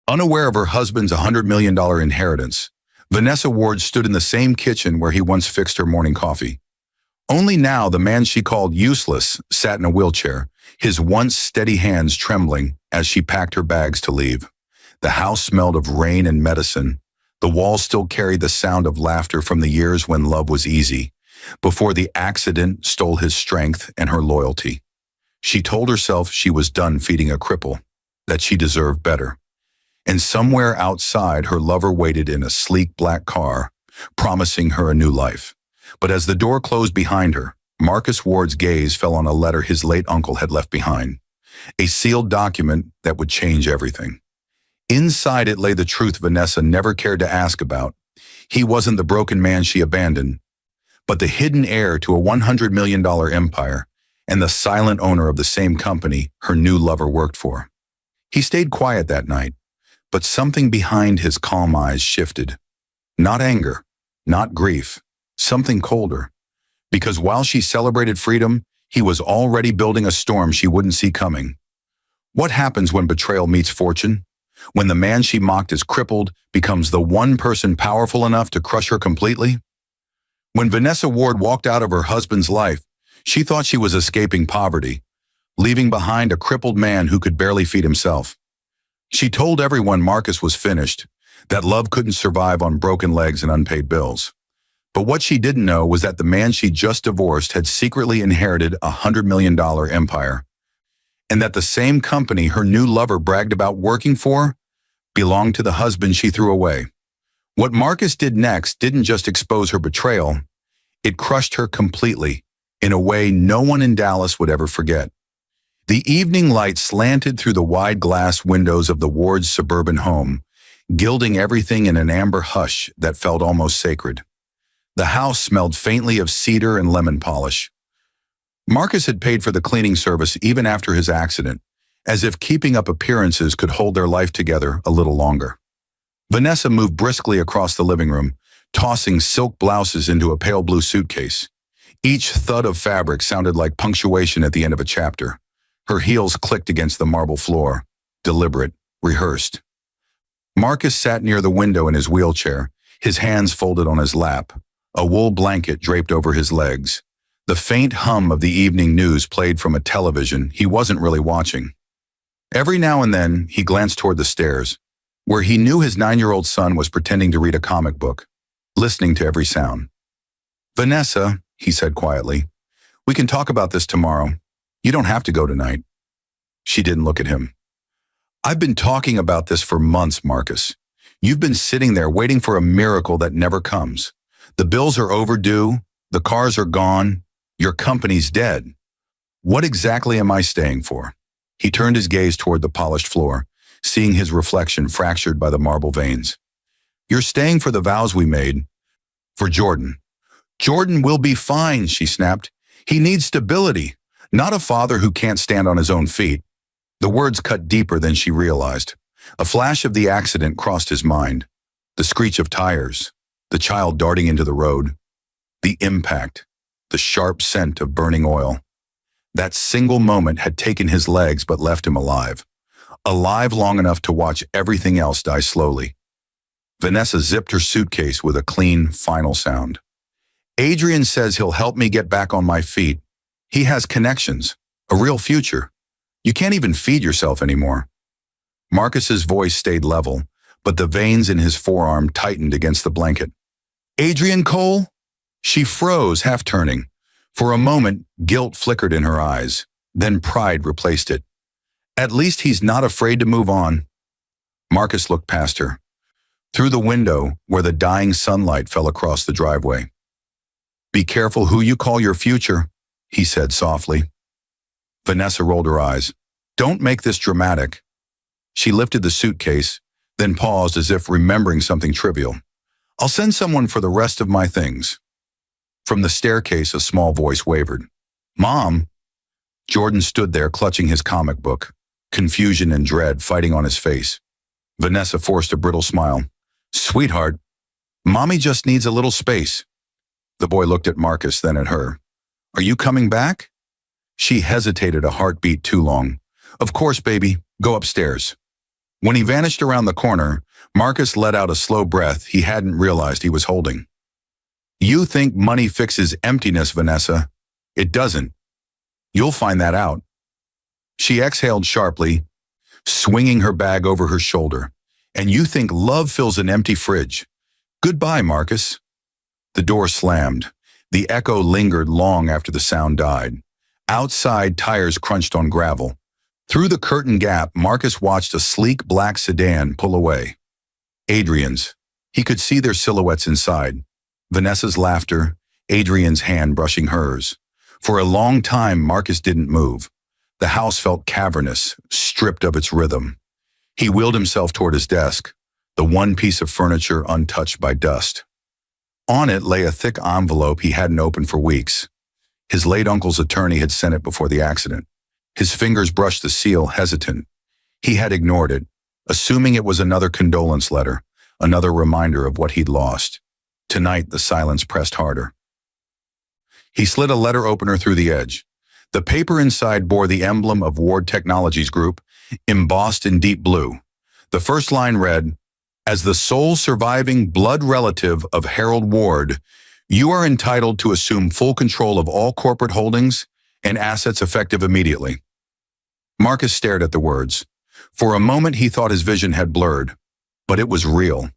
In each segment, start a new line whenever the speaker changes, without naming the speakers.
Unaware of her husband's $100 million inheritance, Vanessa Ward stood in the same kitchen where he once fixed her morning coffee. Only now the man she called useless sat in a wheelchair, his once steady hands trembling as she packed her bags to leave. The house smelled of rain and medicine. The walls still carried the sound of laughter from the years when love was easy, before the accident stole his strength and her loyalty. She told herself she was done feeding a cripple, that she deserved better. And somewhere outside, her lover waited in a sleek black car, promising her a new life. But as the door closed behind her, Marcus Ward's gaze fell on a letter his late uncle had left behind, a sealed document that would change everything. Inside it lay the truth Vanessa never cared to ask about. He wasn't the broken man she abandoned, but the hidden heir to a $100 million empire and the silent owner of the same company her new lover worked for. He stayed quiet that night, but something behind his calm eyes shifted. Not anger, not grief, something colder. Because while she celebrated freedom, he was already building a storm she wouldn't see coming. What happens when betrayal meets fortune? When the man she mocked as crippled becomes the one person powerful enough to crush her completely? When Vanessa Ward walked out of her husband's life, she thought she was escaping poverty, leaving behind a crippled man who could barely feed himself. She told everyone Marcus was finished, that love couldn't survive on broken legs and unpaid bills. But what she didn't know was that the man she just divorced had secretly inherited a $100 million empire, and that the same company her new lover bragged about working for belonged to the husband she threw away. What Marcus did next didn't just expose her betrayal, it crushed her completely, in a way no one in Dallas would ever forget. The evening light slanted through the wide glass windows of the Ward's suburban home, gilding everything in an amber hush that felt almost sacred. The house smelled faintly of cedar and lemon polish. Marcus had paid for the cleaning service even after his accident, as if keeping up appearances could hold their life together a little longer. Vanessa moved briskly across the living room, tossing silk blouses into a pale blue suitcase. Each thud of fabric sounded like punctuation at the end of a chapter. Her heels clicked against the marble floor, deliberate, rehearsed. Marcus sat near the window in his wheelchair, his hands folded on his lap, a wool blanket draped over his legs. The faint hum of the evening news played from a television he wasn't really watching. Every now and then, he glanced toward the stairs, where he knew his 9-year-old son was pretending to read a comic book, listening to every sound. "Vanessa," he said quietly, "we can talk about this tomorrow. You don't have to go tonight." She didn't look at him. "I've been talking about this for months, Marcus. You've been sitting there waiting for a miracle that never comes. The bills are overdue, the cars are gone, your company's dead. What exactly am I staying for?" He turned his gaze toward the polished floor, seeing his reflection fractured by the marble veins. "You're staying for the vows we made. For Jordan." "Jordan will be fine," she snapped. "He needs stability, not a father who can't stand on his own feet." The words cut deeper than she realized. A flash of the accident crossed his mind. The screech of tires, the child darting into the road, the impact, the sharp scent of burning oil. That single moment had taken his legs but left him alive. Alive long enough to watch everything else die slowly. Vanessa zipped her suitcase with a clean, final sound. "Adrian says he'll help me get back on my feet. He has connections, a real future. You can't even feed yourself anymore." Marcus's voice stayed level, but the veins in his forearm tightened against the blanket. "Adrian Cole?" She froze, half turning. For a moment, guilt flickered in her eyes. Then pride replaced it. "At least he's not afraid to move on." Marcus looked past her, through the window where the dying sunlight fell across the driveway. "Be careful who you call your future," he said softly. Vanessa rolled her eyes. "Don't make this dramatic." She lifted the suitcase, then paused as if remembering something trivial. "I'll send someone for the rest of my things." From the staircase, a small voice wavered. "Mom?" Jordan stood there clutching his comic book, confusion and dread fighting on his face. Vanessa forced a brittle smile. "Sweetheart, Mommy just needs a little space." The boy looked at Marcus, then at her. "Are you coming back?" She hesitated a heartbeat too long. "Of course, baby. Go upstairs." When he vanished around the corner, Marcus let out a slow breath he hadn't realized he was holding. You think money fixes emptiness, Vanessa. It doesn't. You'll find that out. She exhaled sharply, swinging her bag over her shoulder. And you think love fills an empty fridge. Goodbye, Marcus. The door slammed. The echo lingered long after the sound died. Outside, tires crunched on gravel. Through the curtain gap, Marcus watched a sleek black sedan pull away. Adrian's. He could see their silhouettes inside. Vanessa's laughter, Adrian's hand brushing hers. For a long time, Marcus didn't move. The house felt cavernous, stripped of its rhythm. He wheeled himself toward his desk, the one piece of furniture untouched by dust. On it lay a thick envelope he hadn't opened for weeks. His late uncle's attorney had sent it before the accident. His fingers brushed the seal, hesitant. He had ignored it, assuming it was another condolence letter, another reminder of what he'd lost. Tonight, the silence pressed harder. He slid a letter opener through the edge. The paper inside bore the emblem of Ward Technologies Group, embossed in deep blue. The first line read, "As the sole surviving blood relative of Harold Ward, you are entitled to assume full control of all corporate holdings and assets effective immediately." Marcus stared at the words. For a moment, he thought his vision had blurred, but it was real.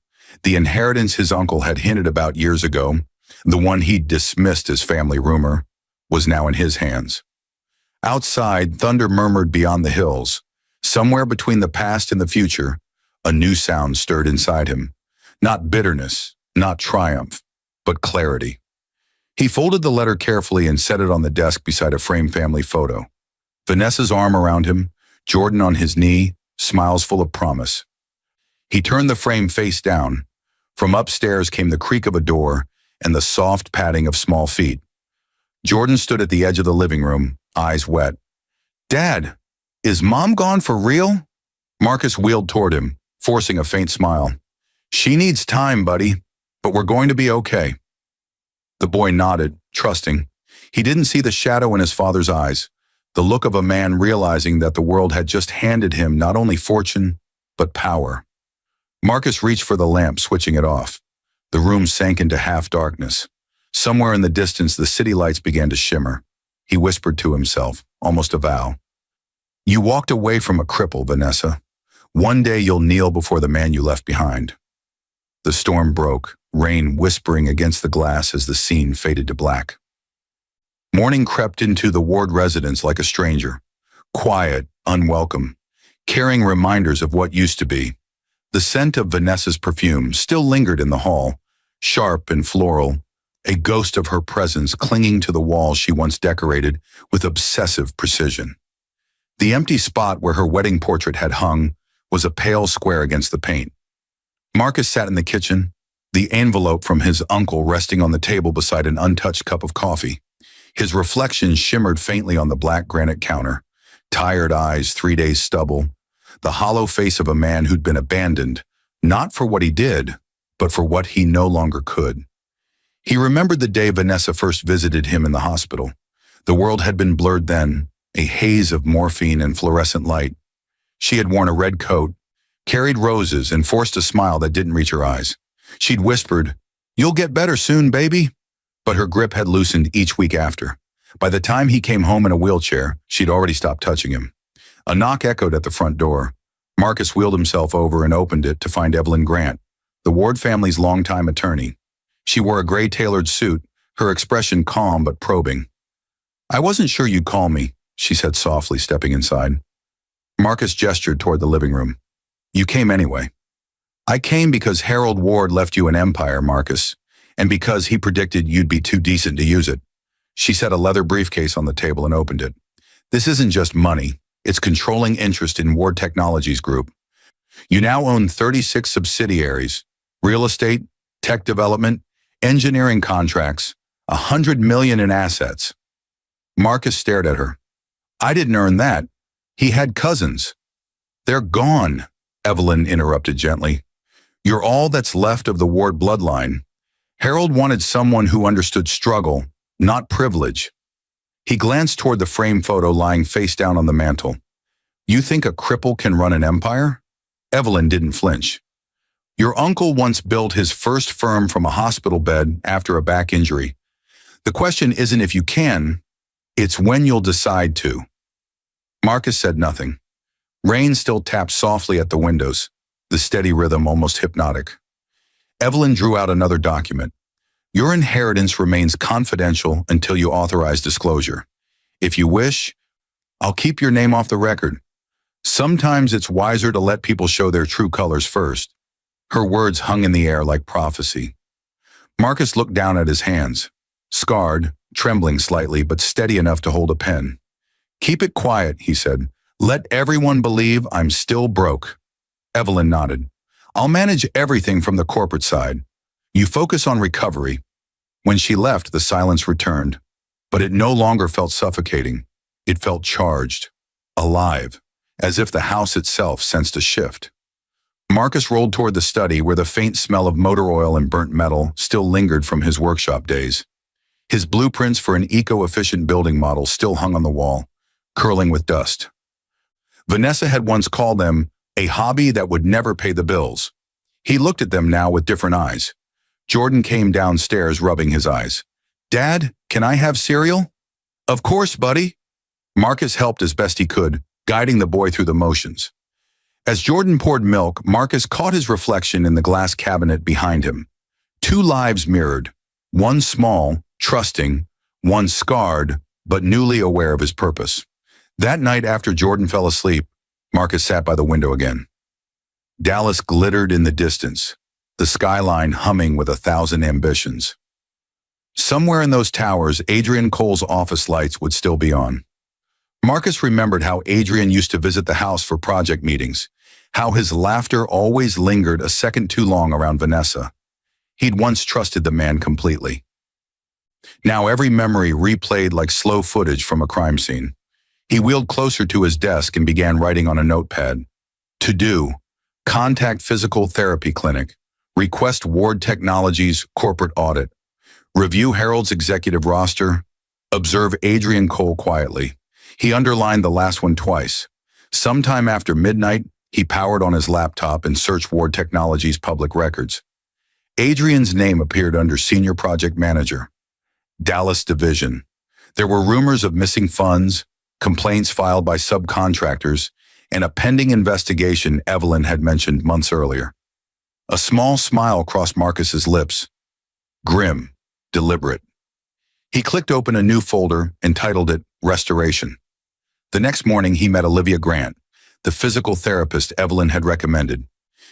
The inheritance his uncle had hinted about years ago, the one he'd dismissed as family rumor, was now in his hands. Outside, thunder murmured beyond the hills. Somewhere between the past and the future, a new sound stirred inside him. Not bitterness, not triumph, but clarity. He folded the letter carefully and set it on the desk beside a framed family photo. Vanessa's arm around him, Jordan on his knee, smiles full of promise. He turned the frame face down. From upstairs came the creak of a door and the soft padding of small feet. Jordan stood at the edge of the living room, eyes wet. "Dad, is Mom gone for real?" Marcus wheeled toward him, forcing a faint smile. "She needs time, buddy, but we're going to be okay." The boy nodded, trusting. He didn't see the shadow in his father's eyes, the look of a man realizing that the world had just handed him not only fortune, but power. Marcus reached for the lamp, switching it off. The room sank into half darkness. Somewhere in the distance, the city lights began to shimmer. He whispered to himself, almost a vow. "You walked away from a cripple, Vanessa. One day you'll kneel before the man you left behind." The storm broke, rain whispering against the glass as the scene faded to black. Morning crept into the Ward residence like a stranger, quiet, unwelcome, carrying reminders of what used to be. The scent of Vanessa's perfume still lingered in the hall, sharp and floral, a ghost of her presence clinging to the wall she once decorated with obsessive precision. The empty spot where her wedding portrait had hung was a pale square against the paint. Marcus sat in the kitchen, the envelope from his uncle resting on the table beside an untouched cup of coffee. His reflection shimmered faintly on the black granite counter. Tired eyes, 3 days stubble, the hollow face of a man who'd been abandoned, not for what he did, but for what he no longer could. He remembered the day Vanessa first visited him in the hospital. The world had been blurred then, a haze of morphine and fluorescent light. She had worn a red coat, carried roses, and forced a smile that didn't reach her eyes. She'd whispered, "You'll get better soon, baby." But her grip had loosened each week after. By the time he came home in a wheelchair, she'd already stopped touching him. A knock echoed at the front door. Marcus wheeled himself over and opened it to find Evelyn Grant, the Ward family's longtime attorney. She wore a gray tailored suit, her expression calm but probing. "I wasn't sure you'd call me," she said softly, stepping inside. Marcus gestured toward the living room. "You came anyway." "I came because Harold Ward left you an empire, Marcus, and because he predicted you'd be too decent to use it." She set a leather briefcase on the table and opened it. "This isn't just money. It's controlling interest in Ward Technologies Group. You now own 36 subsidiaries, real estate, tech development, engineering contracts, $100 million in assets." Marcus stared at her. "I didn't earn that. He had cousins." "They're gone," Evelyn interrupted gently. "You're all that's left of the Ward bloodline. Harold wanted someone who understood struggle, not privilege." He glanced toward the frame photo lying face down on the mantel. "You think a cripple can run an empire?" Evelyn didn't flinch. Your uncle once built his first firm from a hospital bed after a back injury. The question isn't if you can, it's when you'll decide to. Marcus said nothing. Rain still tapped softly at the windows, the steady rhythm almost hypnotic. Evelyn drew out another document. Your inheritance remains confidential until you authorize disclosure. If you wish, I'll keep your name off the record. Sometimes it's wiser to let people show their true colors first. Her words hung in the air like prophecy. Marcus looked down at his hands, scarred, trembling slightly, but steady enough to hold a pen. Keep it quiet, he said. Let everyone believe I'm still broke. Evelyn nodded. I'll manage everything from the corporate side. You focus on recovery. When she left, the silence returned, but it no longer felt suffocating. It felt charged, alive, as if the house itself sensed a shift. Marcus rolled toward the study where the faint smell of motor oil and burnt metal still lingered from his workshop days. His blueprints for an eco-efficient building model still hung on the wall, curling with dust. Vanessa had once called them a hobby that would never pay the bills. He looked at them now with different eyes. Jordan came downstairs rubbing his eyes. Dad, can I have cereal? Of course, buddy. Marcus helped as best he could, guiding the boy through the motions. As Jordan poured milk, Marcus caught his reflection in the glass cabinet behind him. Two lives mirrored, one small, trusting, one scarred, but newly aware of his purpose. That night after Jordan fell asleep, Marcus sat by the window again. Dallas glittered in the distance, the skyline humming with 1,000 ambitions. Somewhere in those towers, Adrian Cole's office lights would still be on. Marcus remembered how Adrian used to visit the house for project meetings, how his laughter always lingered a second too long around Vanessa. He'd once trusted the man completely. Now every memory replayed like slow footage from a crime scene. He wheeled closer to his desk and began writing on a notepad. To do, contact physical therapy clinic, request Ward Technologies corporate audit, review Harold's executive roster, observe Adrian Cole quietly. He underlined the last one twice. Sometime after midnight, he powered on his laptop and searched Ward Technologies' public records. Adrian's name appeared under Senior Project Manager, Dallas Division. There were rumors of missing funds, complaints filed by subcontractors, and a pending investigation Evelyn had mentioned months earlier. A small smile crossed Marcus's lips. Grim, deliberate. He clicked open a new folder and titled it Restoration. The next morning, he met Olivia Grant, the physical therapist Evelyn had recommended.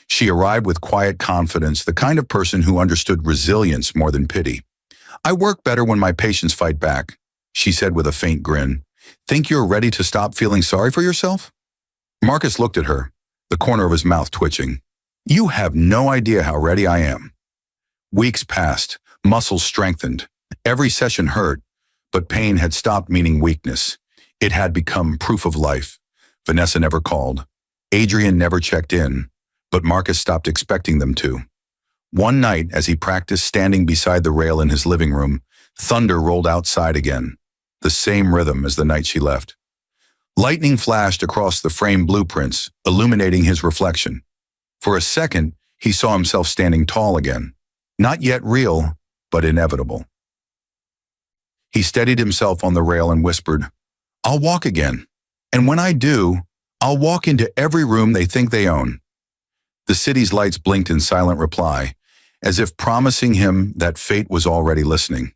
She arrived with quiet confidence, the kind of person who understood resilience more than pity. I work better when my patients fight back, she said with a faint grin. Think you're ready to stop feeling sorry for yourself? Marcus looked at her, the corner of his mouth twitching. You have no idea how ready I am. Weeks passed, muscles strengthened. Every session hurt, but pain had stopped meaning weakness. It had become proof of life. Vanessa never called. Adrian never checked in, but Marcus stopped expecting them to. One night, as he practiced standing beside the rail in his living room, thunder rolled outside again, the same rhythm as the night she left. Lightning flashed across the framed blueprints, illuminating his reflection. For a second, he saw himself standing tall again, not yet real, but inevitable. He steadied himself on the rail and whispered, I'll walk again, and when I do, I'll walk into every room they think they own. The city's lights blinked in silent reply, as if promising him that fate was already listening.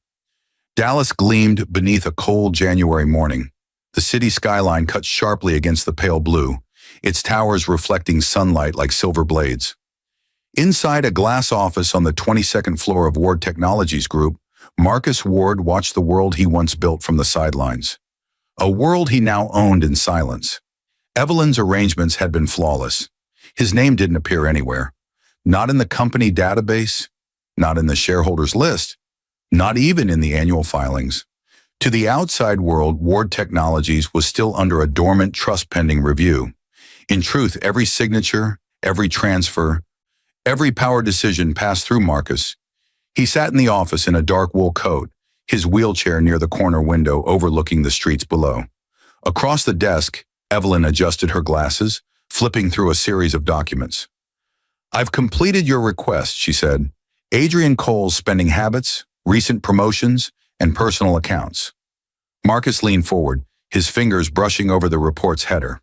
Dallas gleamed beneath a cold January morning. The city skyline cut sharply against the pale blue, its towers reflecting sunlight like silver blades. Inside a glass office on the 22nd floor of Ward Technologies Group, Marcus Ward watched the world he once built from the sidelines. A world he now owned in silence. Evelyn's arrangements had been flawless. His name didn't appear anywhere. Not in the company database, not in the shareholders list, not even in the annual filings. To the outside world, Ward Technologies was still under a dormant trust pending review. In truth, every signature, every transfer, every power decision passed through Marcus. He sat in the office in a dark wool coat, his wheelchair near the corner window overlooking the streets below. Across the desk, Evelyn adjusted her glasses, flipping through a series of documents. "I've completed your request," she said. "Adrian Cole's spending habits, recent promotions, and personal accounts." Marcus leaned forward, his fingers brushing over the report's header.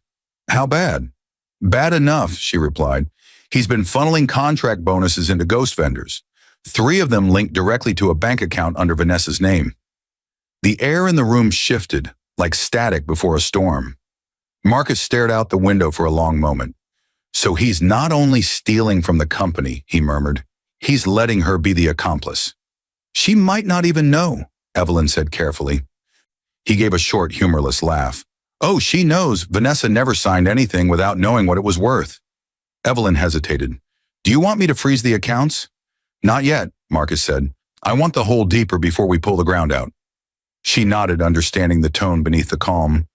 "How bad?" "Bad enough," she replied. "He's been funneling contract bonuses into ghost vendors. 3 of them linked directly to a bank account under Vanessa's name." The air in the room shifted, like static before a storm. Marcus stared out the window for a long moment. "So he's not only stealing from the company," he murmured. "He's letting her be the accomplice." "She might not even know," Evelyn said carefully. He gave a short, humorless laugh. "Oh, she knows. Vanessa never signed anything without knowing what it was worth." Evelyn hesitated. "Do you want me to freeze the accounts?" "Not yet," Marcus said. "I want the hole deeper before we pull the ground out." She nodded, understanding the tone beneath the calm,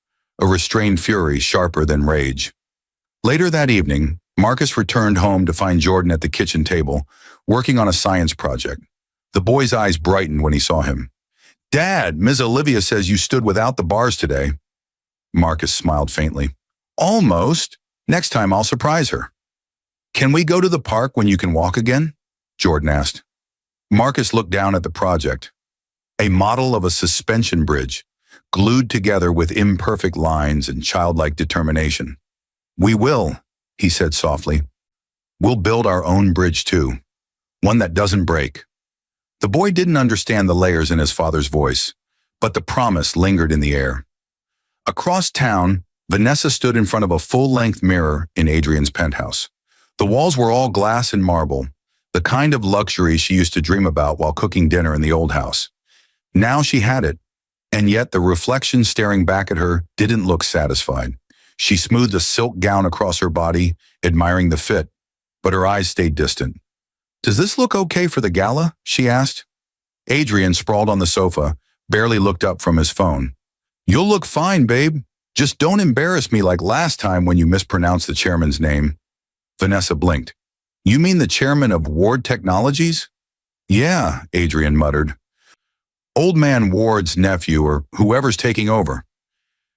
a restrained fury sharper than rage. Later that evening, Marcus returned home to find Jordan at the kitchen table, working on a science project. The boy's eyes brightened when he saw him. "Dad, Ms. Olivia says you stood without the bars today." Marcus smiled faintly. "Almost. Next time I'll surprise her." "Can we go to the park when you can walk again?" Jordan asked. Marcus looked down at the project. A model of a suspension bridge, glued together with imperfect lines and childlike determination. "We will," he said softly. "We'll build our own bridge too, one that doesn't break." The boy didn't understand the layers in his father's voice, but the promise lingered in the air. Across town, Vanessa stood in front of a full-length mirror in Adrian's penthouse. The walls were all glass and marble, the kind of luxury she used to dream about while cooking dinner in the old house. Now she had it, and yet the reflection staring back at her didn't look satisfied. She smoothed a silk gown across her body, admiring the fit, but her eyes stayed distant. "Does this look okay for the gala?" she asked. Adrian, sprawled on the sofa, barely looked up from his phone. "You'll look fine, babe. Just don't embarrass me like last time when you mispronounced the chairman's name." Vanessa blinked. "You mean the chairman of Ward Technologies?" "Yeah," Adrian muttered. "Old man Ward's nephew or whoever's taking over.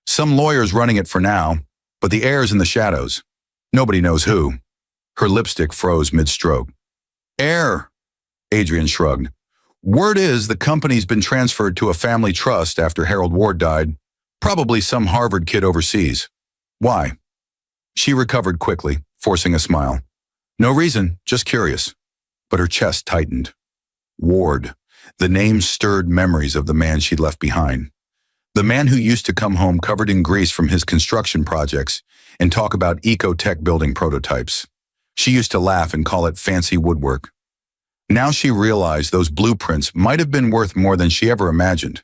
Some lawyer's running it for now, but the heir's in the shadows. Nobody knows who." Her lipstick froze mid-stroke. "Heir," Adrian shrugged. "Word is the company's been transferred to a family trust after Harold Ward died. Probably some Harvard kid overseas." "Why?" She recovered quickly, forcing a smile. "No reason, just curious." But her chest tightened. Ward. The name stirred memories of the man she'd left behind. The man who used to come home covered in grease from his construction projects and talk about eco-tech building prototypes. She used to laugh and call it fancy woodwork. Now she realized those blueprints might have been worth more than she ever imagined.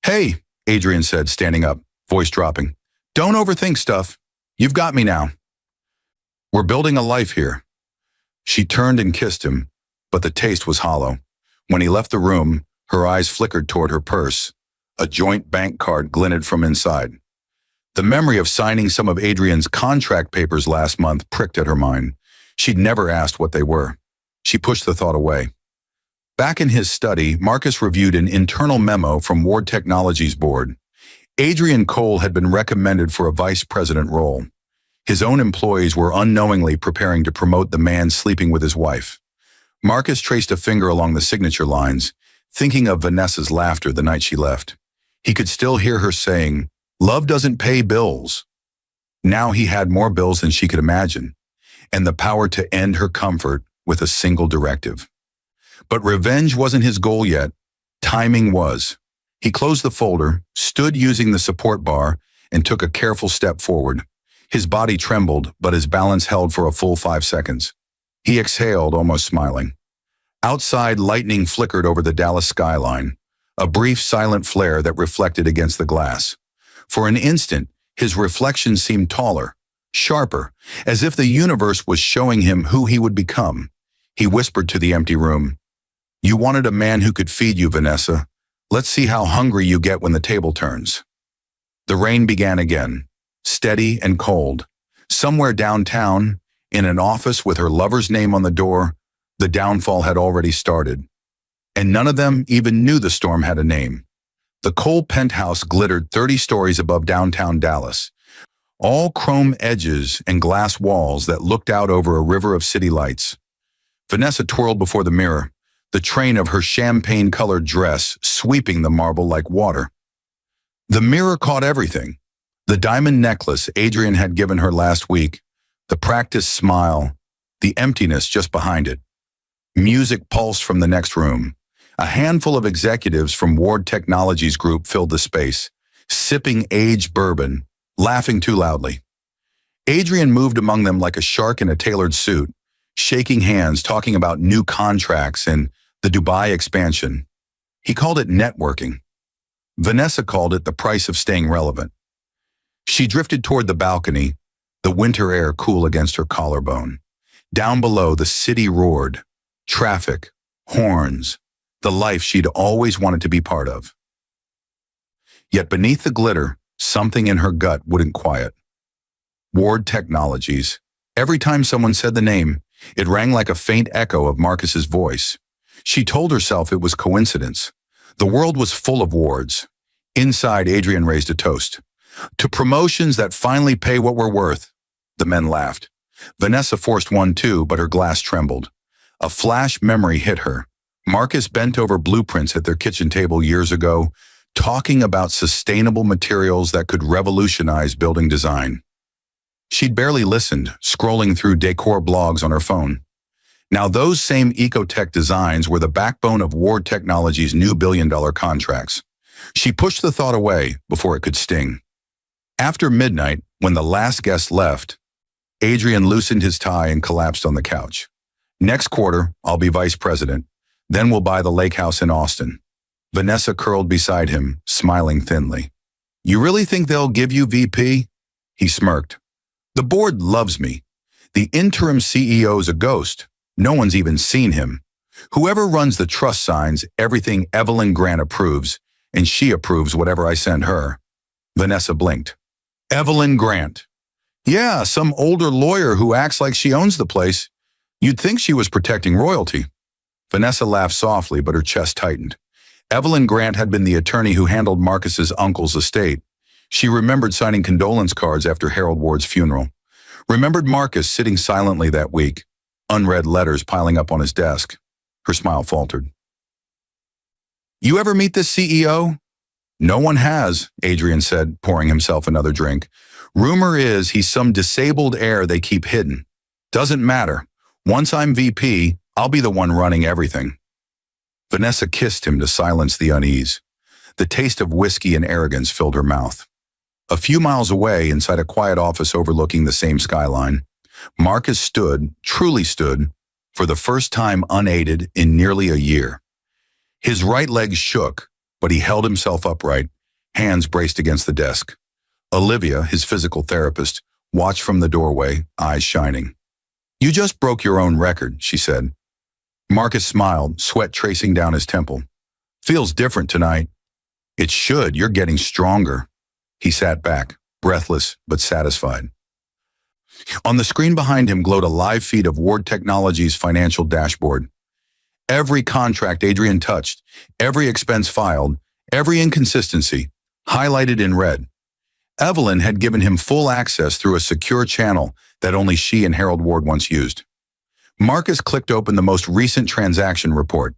"Hey," Adrian said, standing up, voice dropping. "Don't overthink stuff. You've got me now. We're building a life here." She turned and kissed him, but the taste was hollow. When he left the room, her eyes flickered toward her purse. A joint bank card glinted from inside. The memory of signing some of Adrian's contract papers last month pricked at her mind. She'd never asked what they were. She pushed the thought away. Back in his study, Marcus reviewed an internal memo from Ward Technologies board. Adrian Cole had been recommended for a vice president role. His own employees were unknowingly preparing to promote the man sleeping with his wife. Marcus traced a finger along the signature lines, thinking of Vanessa's laughter the night she left. He could still hear her saying, "Love doesn't pay bills." Now he had more bills than she could imagine, and the power to end her comfort with a single directive. But revenge wasn't his goal yet. Timing was. He closed the folder, stood using the support bar, and took a careful step forward. His body trembled, but his balance held for a full 5 seconds. He exhaled, almost smiling. Outside, lightning flickered over the Dallas skyline, a brief silent flare that reflected against the glass. For an instant, his reflection seemed taller, sharper, as if the universe was showing him who he would become. He whispered to the empty room, "You wanted a man who could feed you, Vanessa. Let's see how hungry you get when the table turns." The rain began again, steady and cold. Somewhere downtown, in an office with her lover's name on the door, the downfall had already started. And none of them even knew the storm had a name. The Cole penthouse glittered 30 stories above downtown Dallas. all chrome edges and glass walls that looked out over a river of city lights. Vanessa twirled before the mirror, the train of her champagne-colored dress sweeping the marble like water. The mirror caught everything. The diamond necklace Adrian had given her last week, the practiced smile, the emptiness just behind it. Music pulsed from the next room. A handful of executives from Ward Technologies Group filled the space, sipping aged bourbon, laughing too loudly. Adrian moved among them like a shark in a tailored suit, shaking hands, talking about new contracts and the Dubai expansion. He called it networking. Vanessa called it the price of staying relevant. She drifted toward the balcony, the winter air cool against her collarbone. Down below, the city roared. Traffic, horns, the life she'd always wanted to be part of. Yet beneath the glitter, something in her gut wouldn't quiet. Ward Technologies. Every time someone said the name, it rang like a faint echo of Marcus's voice. She told herself it was coincidence. The world was full of wards. Inside, Adrian raised a toast. To promotions that finally pay what we're worth. The men laughed. Vanessa forced one too, but her glass trembled. A flash memory hit her. Marcus bent over blueprints at their kitchen table years ago, talking about sustainable materials that could revolutionize building design. She'd barely listened, scrolling through decor blogs on her phone. Now those same ecotech designs were the backbone of Ward Technologies' new billion-dollar contracts. She pushed the thought away before it could sting. After midnight, when the last guest left, Adrian loosened his tie and collapsed on the couch. Next quarter, I'll be vice president. Then we'll buy the lake house in Austin. Vanessa curled beside him, smiling thinly. You really think they'll give you VP? He smirked. The board loves me. The interim CEO's a ghost. No one's even seen him. Whoever runs the trust signs everything Evelyn Grant approves, and she approves whatever I send her. Vanessa blinked. Evelyn Grant. Yeah, some older lawyer who acts like she owns the place. You'd think she was protecting royalty. Vanessa laughed softly, but her chest tightened. Evelyn Grant had been the attorney who handled Marcus's uncle's estate. She remembered signing condolence cards after Harold Ward's funeral. Remembered Marcus sitting silently that week, unread letters piling up on his desk. Her smile faltered. You ever meet this CEO? No one has, Adrian said, pouring himself another drink. Rumor is he's some disabled heir they keep hidden. Doesn't matter. Once I'm VP, I'll be the one running everything. Vanessa kissed him to silence the unease. The taste of whiskey and arrogance filled her mouth. A few miles away, inside a quiet office overlooking the same skyline, Marcus stood, truly stood, for the first time unaided in nearly a year. His right leg shook, but he held himself upright, hands braced against the desk. Olivia, his physical therapist, watched from the doorway, eyes shining. You just broke your own record, she said. Marcus smiled, sweat tracing down his temple. Feels different tonight. It should, you're getting stronger. He sat back, breathless but satisfied. On the screen behind him glowed a live feed of Ward Technologies' financial dashboard. Every contract Adrian touched, every expense filed, every inconsistency, highlighted in red. Evelyn had given him full access through a secure channel that only she and Harold Ward once used. Marcus clicked open the most recent transaction report.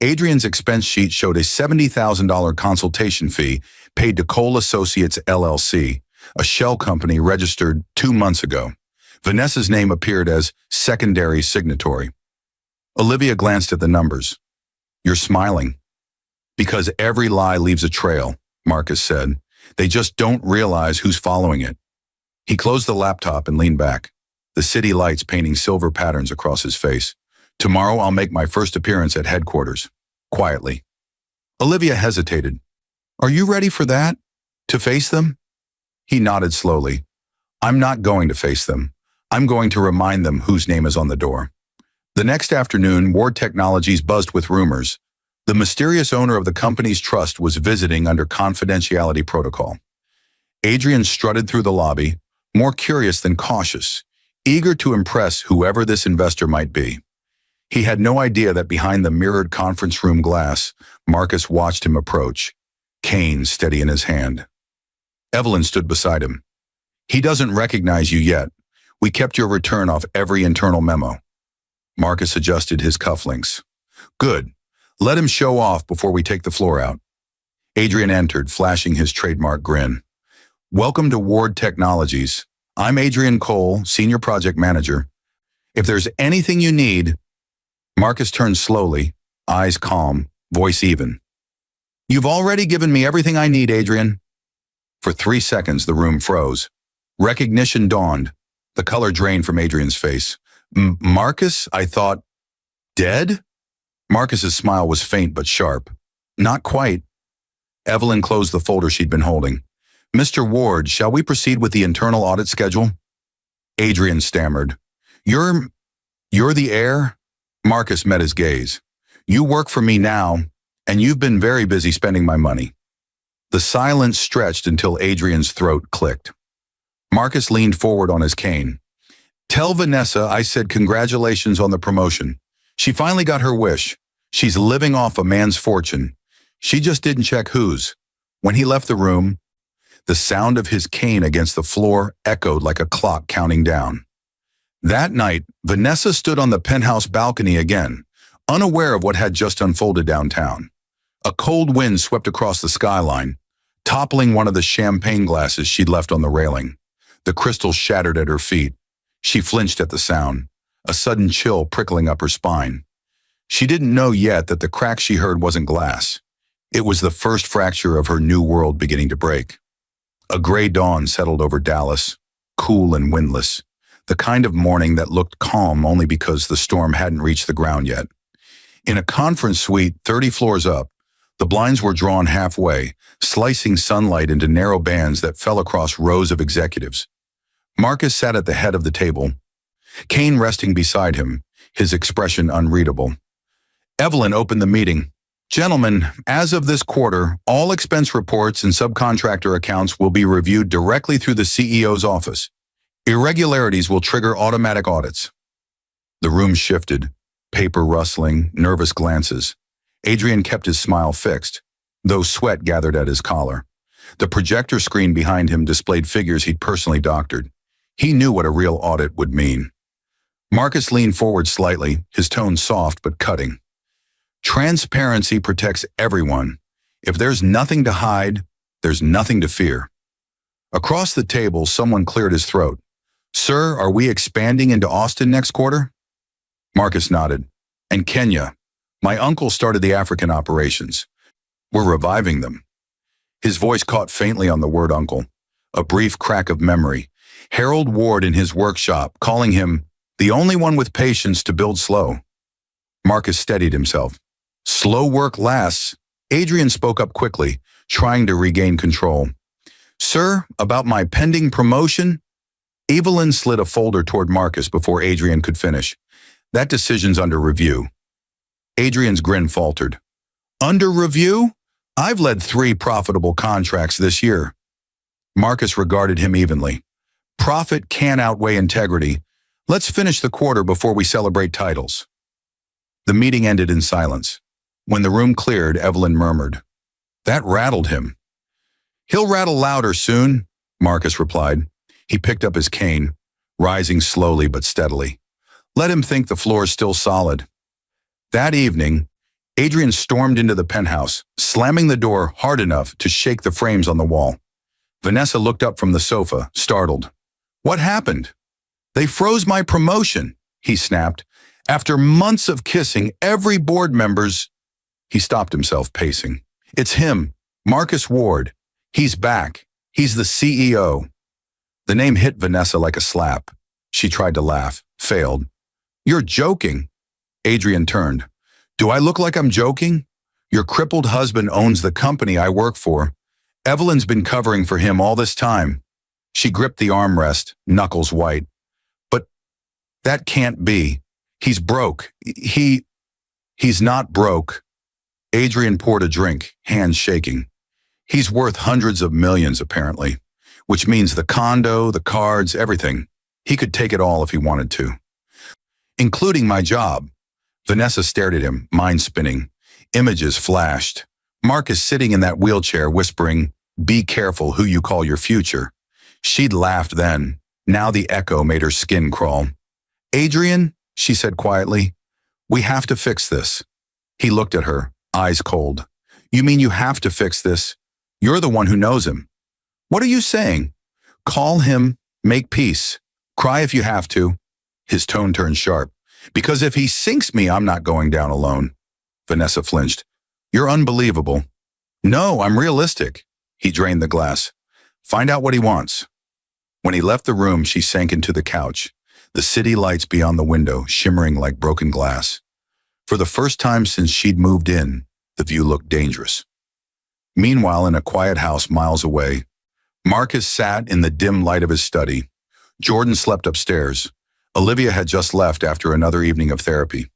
Adrian's expense sheet showed a $70,000 consultation fee paid to Cole Associates LLC, a shell company registered 2 months ago. Vanessa's name appeared as secondary signatory. Olivia glanced at the numbers. You're smiling. Because every lie leaves a trail, Marcus said. They just don't realize who's following it. He closed the laptop and leaned back, the city lights painting silver patterns across his face. Tomorrow I'll make my first appearance at headquarters. Quietly. Olivia hesitated. Are you ready for that? To face them? He nodded slowly. I'm not going to face them. I'm going to remind them whose name is on the door. The next afternoon, Ward Technologies buzzed with rumors. The mysterious owner of the company's trust was visiting under confidentiality protocol. Adrian strutted through the lobby, more curious than cautious, eager to impress whoever this investor might be. He had no idea that behind the mirrored conference room glass, Marcus watched him approach, cane steady in his hand. Evelyn stood beside him. He doesn't recognize you yet. We kept your return off every internal memo. Marcus adjusted his cufflinks. Good. Let him show off before we take the floor out. Adrian entered, flashing his trademark grin. Welcome to Ward Technologies. I'm Adrian Cole, Senior Project Manager. If there's anything you need... Marcus turned slowly, eyes calm, voice even. You've already given me everything I need, Adrian. For 3 seconds, the room froze. Recognition dawned. The color drained from Adrian's face. Marcus, I thought, dead? Marcus's smile was faint but sharp. Not quite. Evelyn closed the folder she'd been holding. Mr. Ward, shall we proceed with the internal audit schedule? Adrian stammered. You're the heir? Marcus met his gaze. You work for me now, and you've been very busy spending my money. The silence stretched until Adrian's throat clicked. Marcus leaned forward on his cane. Tell Vanessa I said congratulations on the promotion. She finally got her wish. She's living off a man's fortune. She just didn't check whose. When he left the room, the sound of his cane against the floor echoed like a clock counting down. That night, Vanessa stood on the penthouse balcony again, unaware of what had just unfolded downtown. A cold wind swept across the skyline, toppling one of the champagne glasses she'd left on the railing. The crystal shattered at her feet. She flinched at the sound, a sudden chill prickling up her spine. She didn't know yet that the crack she heard wasn't glass. It was the first fracture of her new world beginning to break. A gray dawn settled over Dallas, cool and windless, the kind of morning that looked calm only because the storm hadn't reached the ground yet. In a conference suite 30 floors up, the blinds were drawn halfway, slicing sunlight into narrow bands that fell across rows of executives. Marcus sat at the head of the table, Kane resting beside him, his expression unreadable. Evelyn opened the meeting. Gentlemen, as of this quarter, all expense reports and subcontractor accounts will be reviewed directly through the CEO's office. Irregularities will trigger automatic audits. The room shifted, paper rustling, nervous glances. Adrian kept his smile fixed, though sweat gathered at his collar. The projector screen behind him displayed figures he'd personally doctored. He knew what a real audit would mean. Marcus leaned forward slightly, his tone soft but cutting. Transparency protects everyone. If there's nothing to hide, there's nothing to fear. Across the table, someone cleared his throat. Sir, are we expanding into Austin next quarter? Marcus nodded. And Kenya. My uncle started the African operations. We're reviving them. His voice caught faintly on the word uncle. A brief crack of memory. Harold Ward in his workshop, calling him the only one with patience to build slow. Marcus steadied himself. Slow work lasts. Adrian spoke up quickly, trying to regain control. Sir, about my pending promotion? Evelyn slid a folder toward Marcus before Adrian could finish. That decision's under review. Adrian's grin faltered. Under review? I've led 3 profitable contracts this year. Marcus regarded him evenly. Profit can't outweigh integrity. Let's finish the quarter before we celebrate titles. The meeting ended in silence. When the room cleared, Evelyn murmured. That rattled him. He'll rattle louder soon, Marcus replied. He picked up his cane, rising slowly but steadily. Let him think the floor's still solid. That evening, Adrian stormed into the penthouse, slamming the door hard enough to shake the frames on the wall. Vanessa looked up from the sofa, startled. What happened? They froze my promotion, he snapped. After months of kissing every board member's... He stopped himself, pacing. It's him, Marcus Ward. He's back. He's the CEO. The name hit Vanessa like a slap. She tried to laugh, failed. You're joking. Adrian turned. Do I look like I'm joking? Your crippled husband owns the company I work for. Evelyn's been covering for him all this time. She gripped the armrest, knuckles white. But that can't be. He's broke. He's not broke. Adrian poured a drink, hands shaking. He's worth hundreds of millions, apparently, which means the condo, the cards, everything. He could take it all if he wanted to. Including my job. Vanessa stared at him, mind spinning. Images flashed. Marcus sitting in that wheelchair whispering, be careful who you call your future. She'd laughed then. Now the echo made her skin crawl. "Adrian," she said quietly, "we have to fix this." He looked at her, eyes cold. "You mean you have to fix this? You're the one who knows him." "What are you saying?" "Call him, make peace. Cry if you have to." His tone turned sharp. "Because if he sinks me, I'm not going down alone." Vanessa flinched. "You're unbelievable." "No, I'm realistic." He drained the glass. "Find out what he wants." When he left the room, she sank into the couch, the city lights beyond the window shimmering like broken glass. For the first time since she'd moved in, the view looked dangerous. Meanwhile, in a quiet house miles away, Marcus sat in the dim light of his study. Jordan slept upstairs. Olivia had just left after another evening of therapy.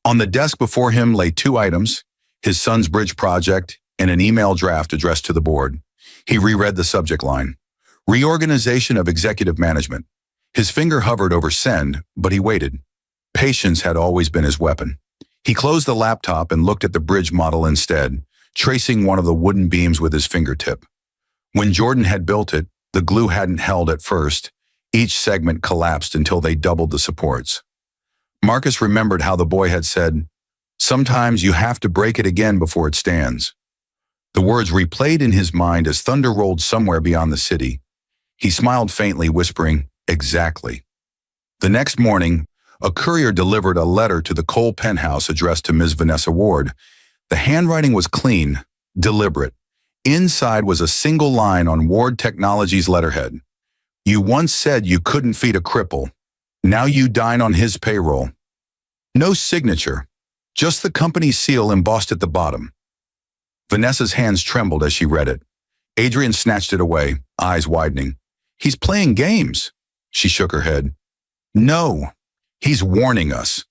On the desk before him lay two items, his son's bridge project and an email draft addressed to the board. He reread the subject line. Reorganization of executive management. His finger hovered over send, but he waited. Patience had always been his weapon. He closed the laptop and looked at the bridge model instead, tracing one of the wooden beams with his fingertip. When Jordan had built it, the glue hadn't held at first. Each segment collapsed until they doubled the supports. Marcus remembered how the boy had said, "Sometimes you have to break it again before it stands." The words replayed in his mind as thunder rolled somewhere beyond the city. He smiled faintly, whispering, "Exactly." The next morning, a courier delivered a letter to the Cole penthouse addressed to Ms. Vanessa Ward. The handwriting was clean, deliberate. Inside was a single line on Ward Technologies' letterhead. "You once said you couldn't feed a cripple. Now you dine on his payroll." No signature, just the company seal embossed at the bottom. Vanessa's hands trembled as she read it. Adrian snatched it away, eyes widening. "He's playing games." She shook her head. "No, he's warning us."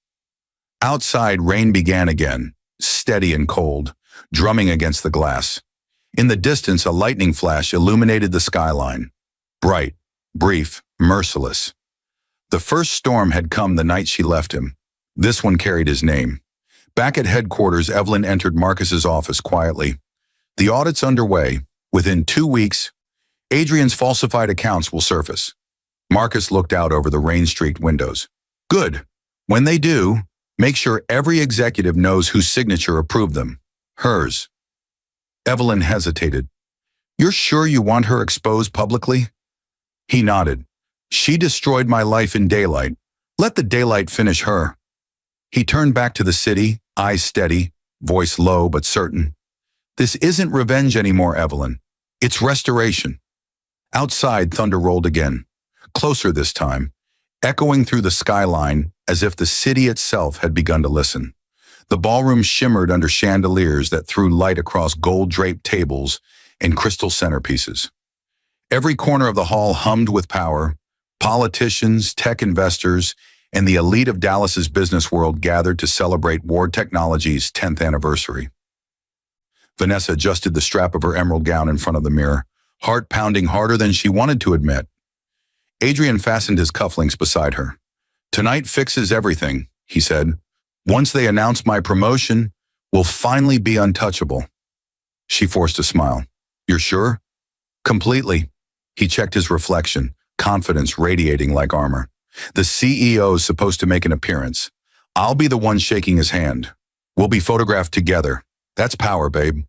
Outside, rain began again, steady and cold, drumming against the glass. In the distance, a lightning flash illuminated the skyline. Bright, brief, merciless. The first storm had come the night she left him. This one carried his name. Back at headquarters, Evelyn entered Marcus's office quietly. "The audit's underway. Within 2 weeks, Adrian's falsified accounts will surface." Marcus looked out over the rain-streaked windows. "Good. When they do, make sure every executive knows whose signature approved them. Hers." Evelyn hesitated. "You're sure you want her exposed publicly?" He nodded. "She destroyed my life in daylight. Let the daylight finish her." He turned back to the city, eyes steady, voice low but certain. "This isn't revenge anymore, Evelyn. It's restoration." Outside, thunder rolled again, closer this time, echoing through the skyline as if the city itself had begun to listen. The ballroom shimmered under chandeliers that threw light across gold-draped tables and crystal centerpieces. Every corner of the hall hummed with power. Politicians, tech investors, and the elite of Dallas's business world gathered to celebrate Ward Technologies' 10th anniversary. Vanessa adjusted the strap of her emerald gown in front of the mirror, heart pounding harder than she wanted to admit. Adrian fastened his cufflinks beside her. "Tonight fixes everything," he said. "Once they announce my promotion, we'll finally be untouchable." She forced a smile. "You're sure?" "Completely." He checked his reflection, confidence radiating like armor. "The CEO's supposed to make an appearance. I'll be the one shaking his hand. We'll be photographed together. That's power, babe."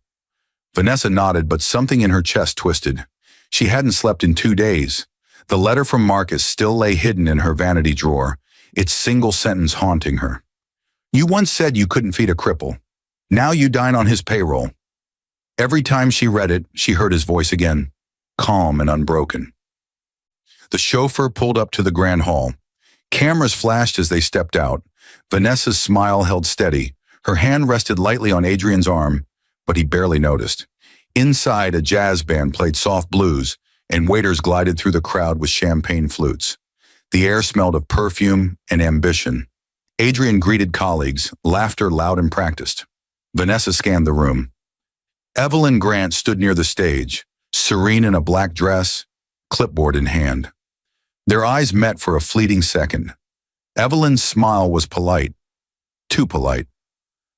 Vanessa nodded, but something in her chest twisted. She hadn't slept in 2 days. The letter from Marcus still lay hidden in her vanity drawer, its single sentence haunting her. "You once said you couldn't feed a cripple. Now you dine on his payroll." Every time she read it, she heard his voice again, calm and unbroken. The chauffeur pulled up to the grand hall. Cameras flashed as they stepped out. Vanessa's smile held steady. Her hand rested lightly on Adrian's arm, but he barely noticed. Inside, a jazz band played soft blues, and waiters glided through the crowd with champagne flutes. The air smelled of perfume and ambition. Adrian greeted colleagues, laughter loud and practiced. Vanessa scanned the room. Evelyn Grant stood near the stage, serene in a black dress, clipboard in hand. Their eyes met for a fleeting second. Evelyn's smile was polite, too polite.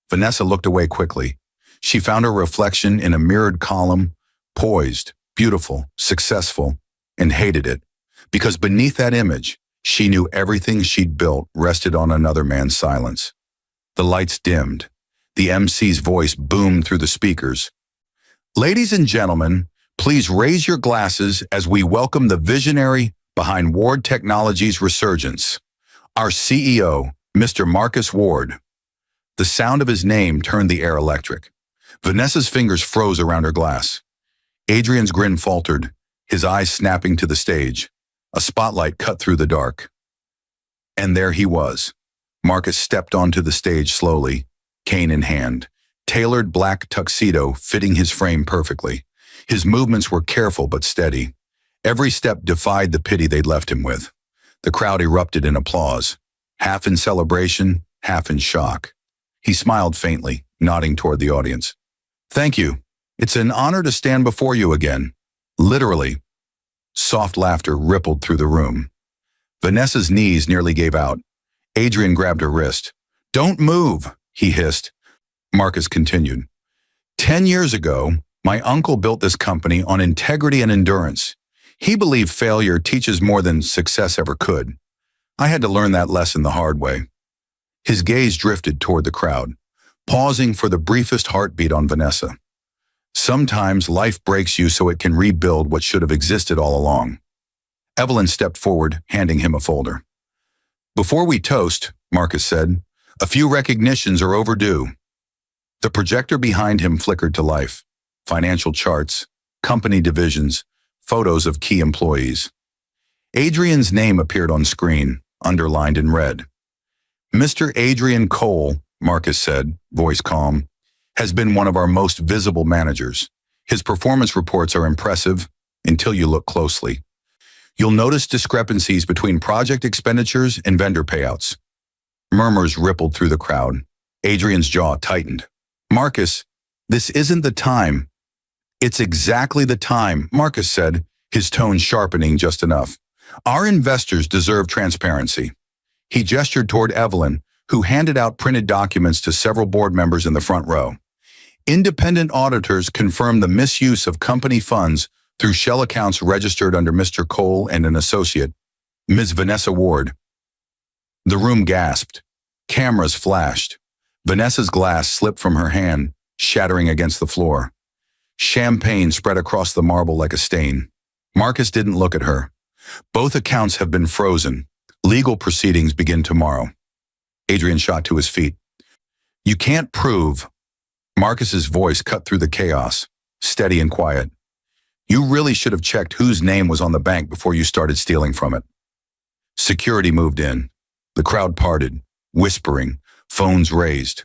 Vanessa looked away quickly. She found her reflection in a mirrored column, poised, beautiful, successful. and hated it, because beneath that image, she knew everything she'd built rested on another man's silence. The lights dimmed. The MC's voice boomed through the speakers. Ladies and gentlemen, please raise your glasses as we welcome the visionary behind Ward Technologies' resurgence, our CEO, Mr. Marcus Ward. The sound of his name turned the air electric. Vanessa's fingers froze around her glass. Adrian's grin faltered, his eyes snapping to the stage. A spotlight cut through the dark. And there he was. Marcus stepped onto the stage slowly, cane in hand, tailored black tuxedo fitting his frame perfectly. His movements were careful but steady. Every step defied the pity they'd left him with. The crowd erupted in applause, half in celebration, half in shock. He smiled faintly, nodding toward the audience. Thank you. It's an honor to stand before you again. Literally. Soft laughter rippled through the room. Vanessa's knees nearly gave out. Adrian grabbed her wrist. Don't move, he hissed. Marcus continued. 10 years ago, my uncle built this company on integrity and endurance. He believed failure teaches more than success ever could. I had to learn that lesson the hard way. His gaze drifted toward the crowd, pausing for the briefest heartbeat on Vanessa. Sometimes life breaks you so it can rebuild what should have existed all along. Evelyn stepped forward, handing him a folder. Before we toast, Marcus said, a few recognitions are overdue. The projector behind him flickered to life. Financial charts, company divisions, photos of key employees. Adrian's name appeared on screen, underlined in red. Mr. Adrian Cole, Marcus said, voice calm, has been one of our most visible managers. His performance reports are impressive until you look closely. You'll notice discrepancies between project expenditures and vendor payouts. Murmurs rippled through the crowd. Adrian's jaw tightened. Marcus, this isn't the time. It's exactly the time, Marcus said, his tone sharpening just enough. Our investors deserve transparency. He gestured toward Evelyn, who handed out printed documents to several board members in the front row. Independent auditors confirmed the misuse of company funds through shell accounts registered under Mr. Cole and an associate, Ms. Vanessa Ward. The room gasped. Cameras flashed. Vanessa's glass slipped from her hand, shattering against the floor. Champagne spread across the marble like a stain. Marcus didn't look at her. Both accounts have been frozen. Legal proceedings begin tomorrow. Adrian shot to his feet. You can't prove. Marcus's voice cut through the chaos, steady and quiet. You really should have checked whose name was on the bank before you started stealing from it. Security moved in. The crowd parted, whispering, phones raised.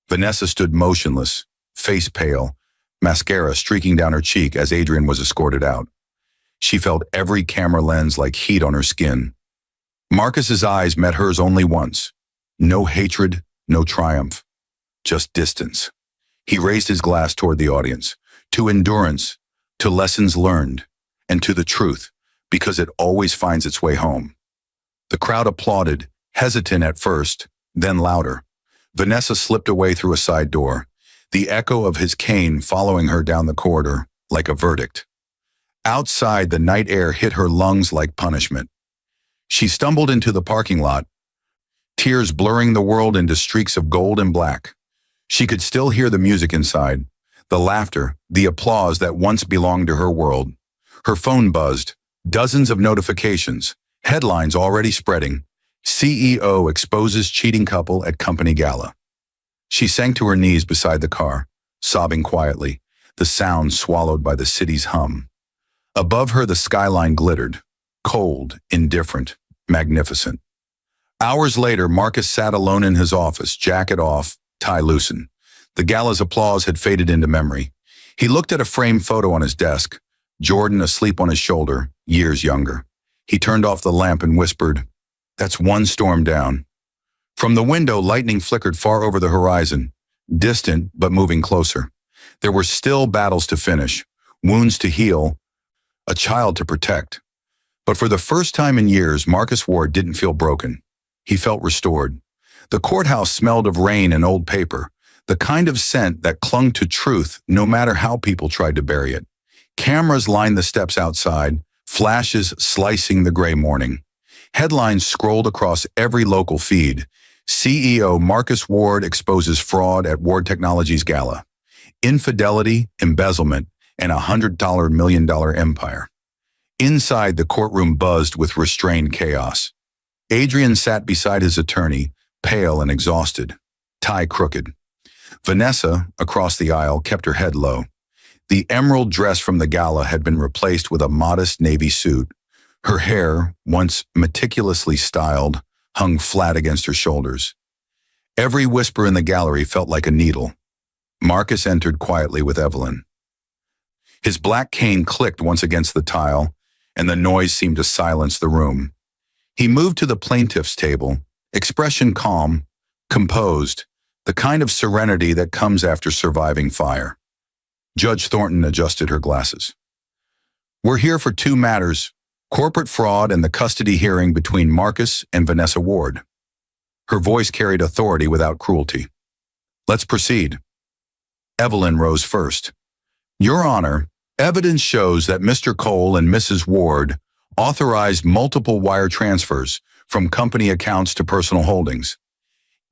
Vanessa stood motionless, face pale, mascara streaking down her cheek as Adrian was escorted out. She felt every camera lens like heat on her skin. Marcus's eyes met hers only once. No hatred, no triumph, just distance. He raised his glass toward the audience, to endurance, to lessons learned, and to the truth, because it always finds its way home. The crowd applauded, hesitant at first, then louder. Vanessa slipped away through a side door, the echo of his cane following her down the corridor like a verdict. Outside, the night air hit her lungs like punishment. She stumbled into the parking lot, tears blurring the world into streaks of gold and black. She could still hear the music inside, the laughter, the applause that once belonged to her world. Her phone buzzed, dozens of notifications, headlines already spreading. CEO exposes cheating couple at company gala. She sank to her knees beside the car, sobbing quietly, the sound swallowed by the city's hum. Above her, the skyline glittered, cold, indifferent, magnificent. Hours later, Marcus sat alone in his office, jacket off, tie loosened. The gala's applause had faded into memory. He looked at a framed photo on his desk, Jordan asleep on his shoulder, years younger. He turned off the lamp and whispered, "That's one storm down." From the window, lightning flickered far over the horizon, distant but moving closer. There were still battles to finish, wounds to heal, a child to protect. But for the first time in years, Marcus Ward didn't feel broken. He felt restored. The courthouse smelled of rain and old paper, the kind of scent that clung to truth no matter how people tried to bury it. Cameras lined the steps outside, flashes slicing the gray morning. Headlines scrolled across every local feed. CEO Marcus Ward exposes fraud at Ward Technologies Gala. Infidelity, embezzlement, and $100 million empire. Inside, the courtroom buzzed with restrained chaos. Adrian sat beside his attorney, pale and exhausted, tie crooked. Vanessa, across the aisle, kept her head low. The emerald dress from the gala had been replaced with a modest navy suit. Her hair, once meticulously styled, hung flat against her shoulders. Every whisper in the gallery felt like a needle. Marcus entered quietly with Evelyn. His black cane clicked once against the tile, and the noise seemed to silence the room. He moved to the plaintiff's table, expression calm, composed, the kind of serenity that comes after surviving fire. Judge Thornton adjusted her glasses. "We're here for two matters, corporate fraud and the custody hearing between Marcus and Vanessa Ward." Her voice carried authority without cruelty. "Let's proceed." Evelyn rose first. "Your Honor, evidence shows that Mr. Cole and Mrs. Ward authorized multiple wire transfers from company accounts to personal holdings.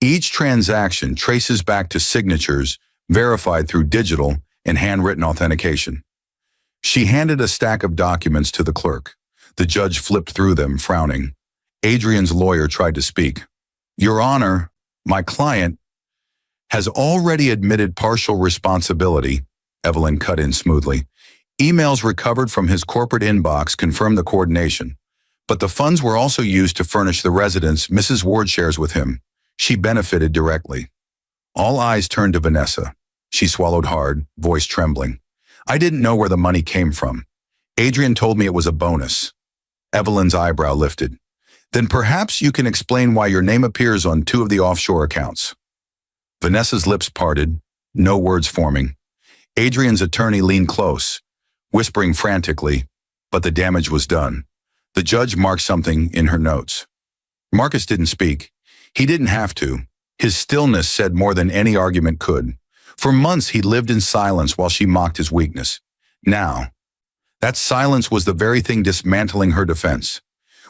Each transaction traces back to signatures verified through digital and handwritten authentication." She handed a stack of documents to the clerk. The judge flipped through them, frowning. Adrian's lawyer tried to speak. "Your Honor, my client has already admitted partial responsibility," Evelyn cut in smoothly. "Emails recovered from his corporate inbox confirm the coordination, but the funds were also used to furnish the residence Mrs. Ward shares with him. She benefited directly." All eyes turned to Vanessa. She swallowed hard, voice trembling. "I didn't know where the money came from. Adrian told me it was a bonus." Evelyn's eyebrow lifted. "Then perhaps you can explain why your name appears on two of the offshore accounts." Vanessa's lips parted, no words forming. Adrian's attorney leaned close, whispering frantically, but the damage was done. The judge marked something in her notes. Marcus didn't speak. He didn't have to. His stillness said more than any argument could. For months he lived in silence while she mocked his weakness. Now, that silence was the very thing dismantling her defense.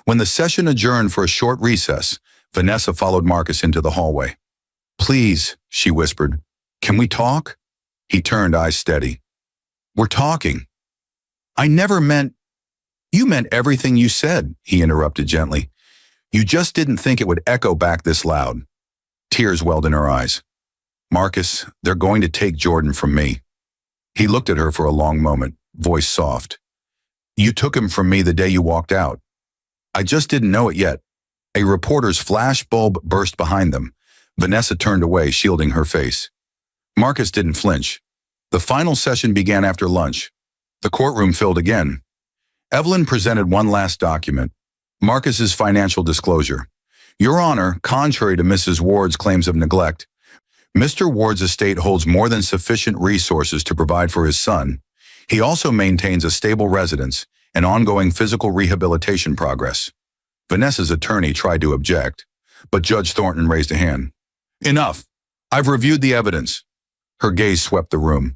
When the session adjourned for a short recess, Vanessa followed Marcus into the hallway. "Please," she whispered, "can we talk?" He turned, eyes steady. "We're talking." "I never meant—" "You meant everything you said," he interrupted gently. "You just didn't think it would echo back this loud." Tears welled in her eyes. "Marcus, they're going to take Jordan from me." He looked at her for a long moment, voice soft. "You took him from me the day you walked out. I just didn't know it yet." A reporter's flash bulb burst behind them. Vanessa turned away, shielding her face. Marcus didn't flinch. The final session began after lunch. The courtroom filled again. Evelyn presented one last document, Marcus's financial disclosure. "Your Honor, contrary to Mrs. Ward's claims of neglect, Mr. Ward's estate holds more than sufficient resources to provide for his son. He also maintains a stable residence and ongoing physical rehabilitation progress." Vanessa's attorney tried to object, but Judge Thornton raised a hand. "Enough. I've reviewed the evidence." Her gaze swept the room.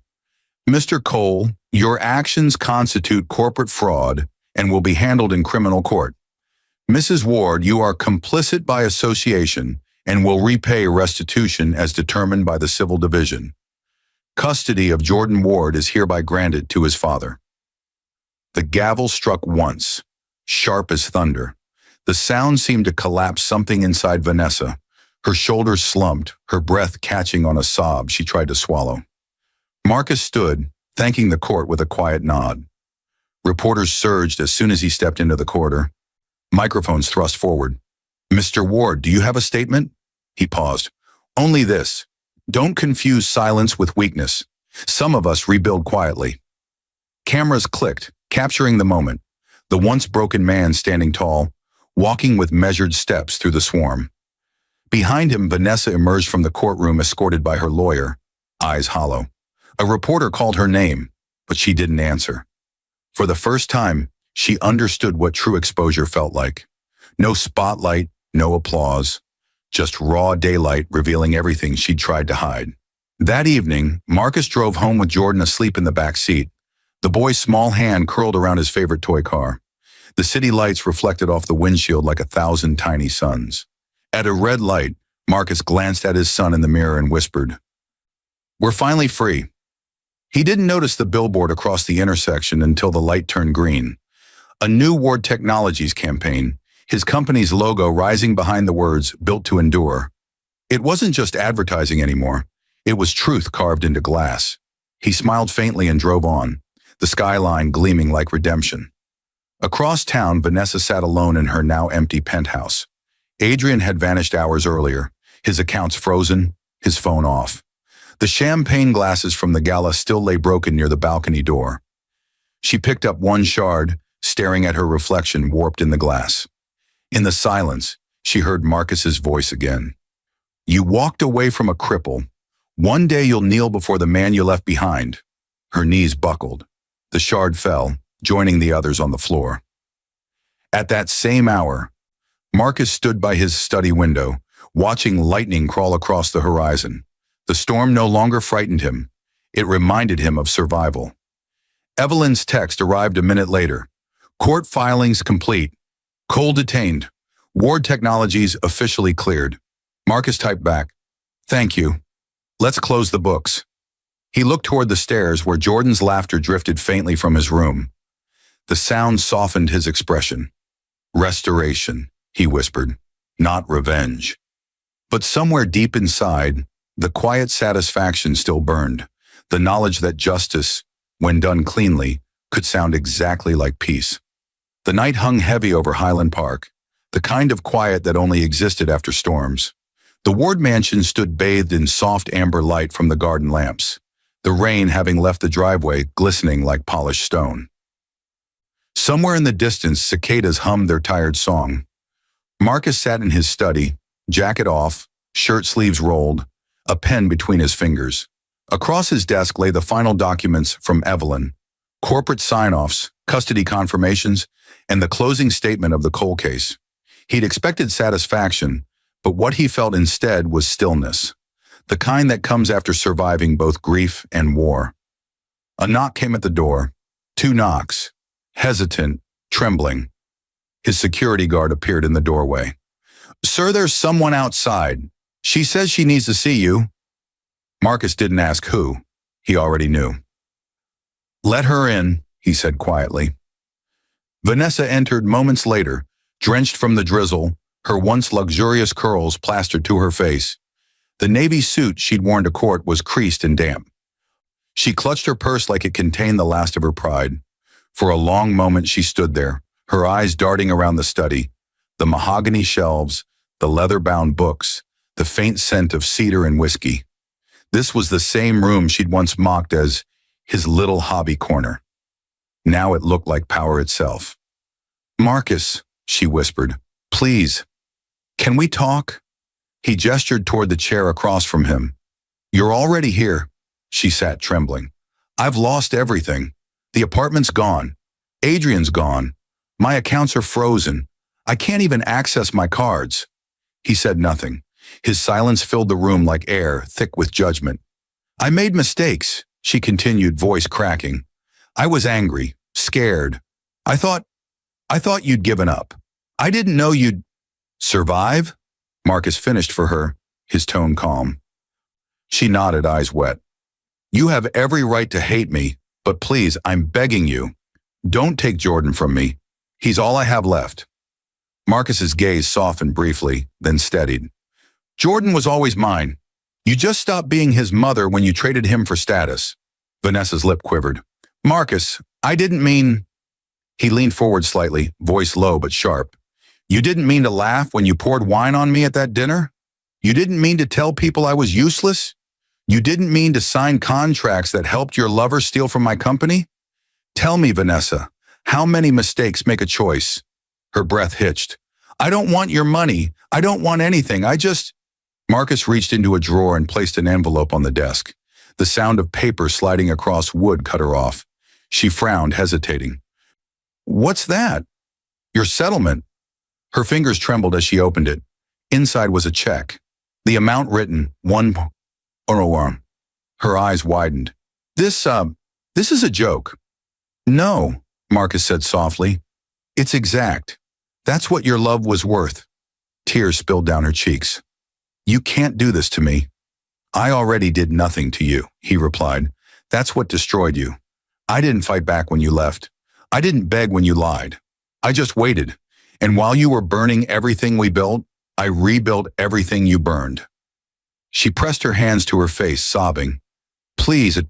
"Mr. Cole, your actions constitute corporate fraud and will be handled in criminal court. Mrs. Ward, you are complicit by association and will repay restitution as determined by the Civil Division. Custody of Jordan Ward is hereby granted to his father." The gavel struck once, sharp as thunder. The sound seemed to collapse something inside Vanessa. Her shoulders slumped, her breath catching on a sob she tried to swallow. Marcus stood, thanking the court with a quiet nod. Reporters surged as soon as he stepped into the corridor. Microphones thrust forward. "Mr. Ward, do you have a statement?" He paused. "Only this. Don't confuse silence with weakness. Some of us rebuild quietly." Cameras clicked, capturing the moment. The once broken man standing tall, walking with measured steps through the swarm. Behind him, Vanessa emerged from the courtroom escorted by her lawyer, eyes hollow. A reporter called her name, but she didn't answer. For the first time, she understood what true exposure felt like. No spotlight, no applause, just raw daylight revealing everything she'd tried to hide. That evening, Marcus drove home with Jordan asleep in the back seat, the boy's small hand curled around his favorite toy car. The city lights reflected off the windshield like 1,000 tiny suns. At a red light, Marcus glanced at his son in the mirror and whispered, "We're finally free." He didn't notice the billboard across the intersection until the light turned green. A new Ward Technologies campaign, his company's logo rising behind the words, "Built to Endure." It wasn't just advertising anymore. It was truth carved into glass. He smiled faintly and drove on, the skyline gleaming like redemption. Across town, Vanessa sat alone in her now empty penthouse. Adrian had vanished hours earlier, his accounts frozen, his phone off. The champagne glasses from the gala still lay broken near the balcony door. She picked up one shard, staring at her reflection warped in the glass. In the silence, she heard Marcus's voice again. "You walked away from a cripple. One day you'll kneel before the man you left behind." Her knees buckled. The shard fell, joining the others on the floor. At that same hour, Marcus stood by his study window, watching lightning crawl across the horizon. The storm no longer frightened him. It reminded him of survival. Evelyn's text arrived a minute later. "Court filings complete. Cole detained. Ward Technologies officially cleared." Marcus typed back, "Thank you. Let's close the books." He looked toward the stairs where Jordan's laughter drifted faintly from his room. The sound softened his expression. "Restoration," he whispered, "not revenge." But somewhere deep inside, the quiet satisfaction still burned, the knowledge that justice, when done cleanly, could sound exactly like peace. The night hung heavy over Highland Park, the kind of quiet that only existed after storms. The Ward mansion stood bathed in soft amber light from the garden lamps, the rain having left the driveway glistening like polished stone. Somewhere in the distance, cicadas hummed their tired song. Marcus sat in his study, jacket off, shirt sleeves rolled, a pen between his fingers. Across his desk lay the final documents from Evelyn, corporate sign-offs, custody confirmations, and the closing statement of the Cole case. He'd expected satisfaction, but what he felt instead was stillness, the kind that comes after surviving both grief and war. A knock came at the door, 2 knocks, hesitant, trembling. His security guard appeared in the doorway. "Sir, there's someone outside. She says she needs to see you." Marcus didn't ask who. He already knew. "Let her in," he said quietly. Vanessa entered moments later, drenched from the drizzle, her once luxurious curls plastered to her face. The navy suit she'd worn to court was creased and damp. She clutched her purse like it contained the last of her pride. For a long moment she stood there, her eyes darting around the study, the mahogany shelves, the leather-bound books, the faint scent of cedar and whiskey. This was the same room she'd once mocked as his little hobby corner. Now it looked like power itself. "Marcus," she whispered, "please, can we talk?" He gestured toward the chair across from him. "You're already here." She sat trembling. "I've lost everything. The apartment's gone. Adrian's gone. My accounts are frozen. I can't even access my cards." He said nothing. His silence filled the room like air, thick with judgment. "I made mistakes," she continued, voice cracking. "I was angry, scared. I thought you'd given up. I didn't know you'd—" "Survive?" Marcus finished for her, his tone calm. She nodded, eyes wet. "You have every right to hate me, but please, I'm begging you, don't take Jordan from me. He's all I have left." Marcus's gaze softened briefly, then steadied. "Jordan was always mine. You just stopped being his mother when you traded him for status." Vanessa's lip quivered. "Marcus, I didn't mean—" He leaned forward slightly, voice low but sharp. "You didn't mean to laugh when you poured wine on me at that dinner? You didn't mean to tell people I was useless? You didn't mean to sign contracts that helped your lover steal from my company? Tell me, Vanessa, how many mistakes make a choice?" Her breath hitched. "I don't want your money. I don't want anything. I just—" Marcus reached into a drawer and placed an envelope on the desk. The sound of paper sliding across wood cut her off. She frowned, hesitating. "What's that?" "Your settlement." Her fingers trembled as she opened it. Inside was a check. The amount written, $1. Her eyes widened. This is a joke." "No," Marcus said softly. It's exact. That's what your love was worth. Tears spilled down her cheeks. You can't do this to me. I already did nothing to you, he replied. That's what destroyed you. I didn't fight back when you left. I didn't beg when you lied. I just waited. And while you were burning everything we built, I rebuilt everything you burned. She pressed her hands to her face, sobbing. Please,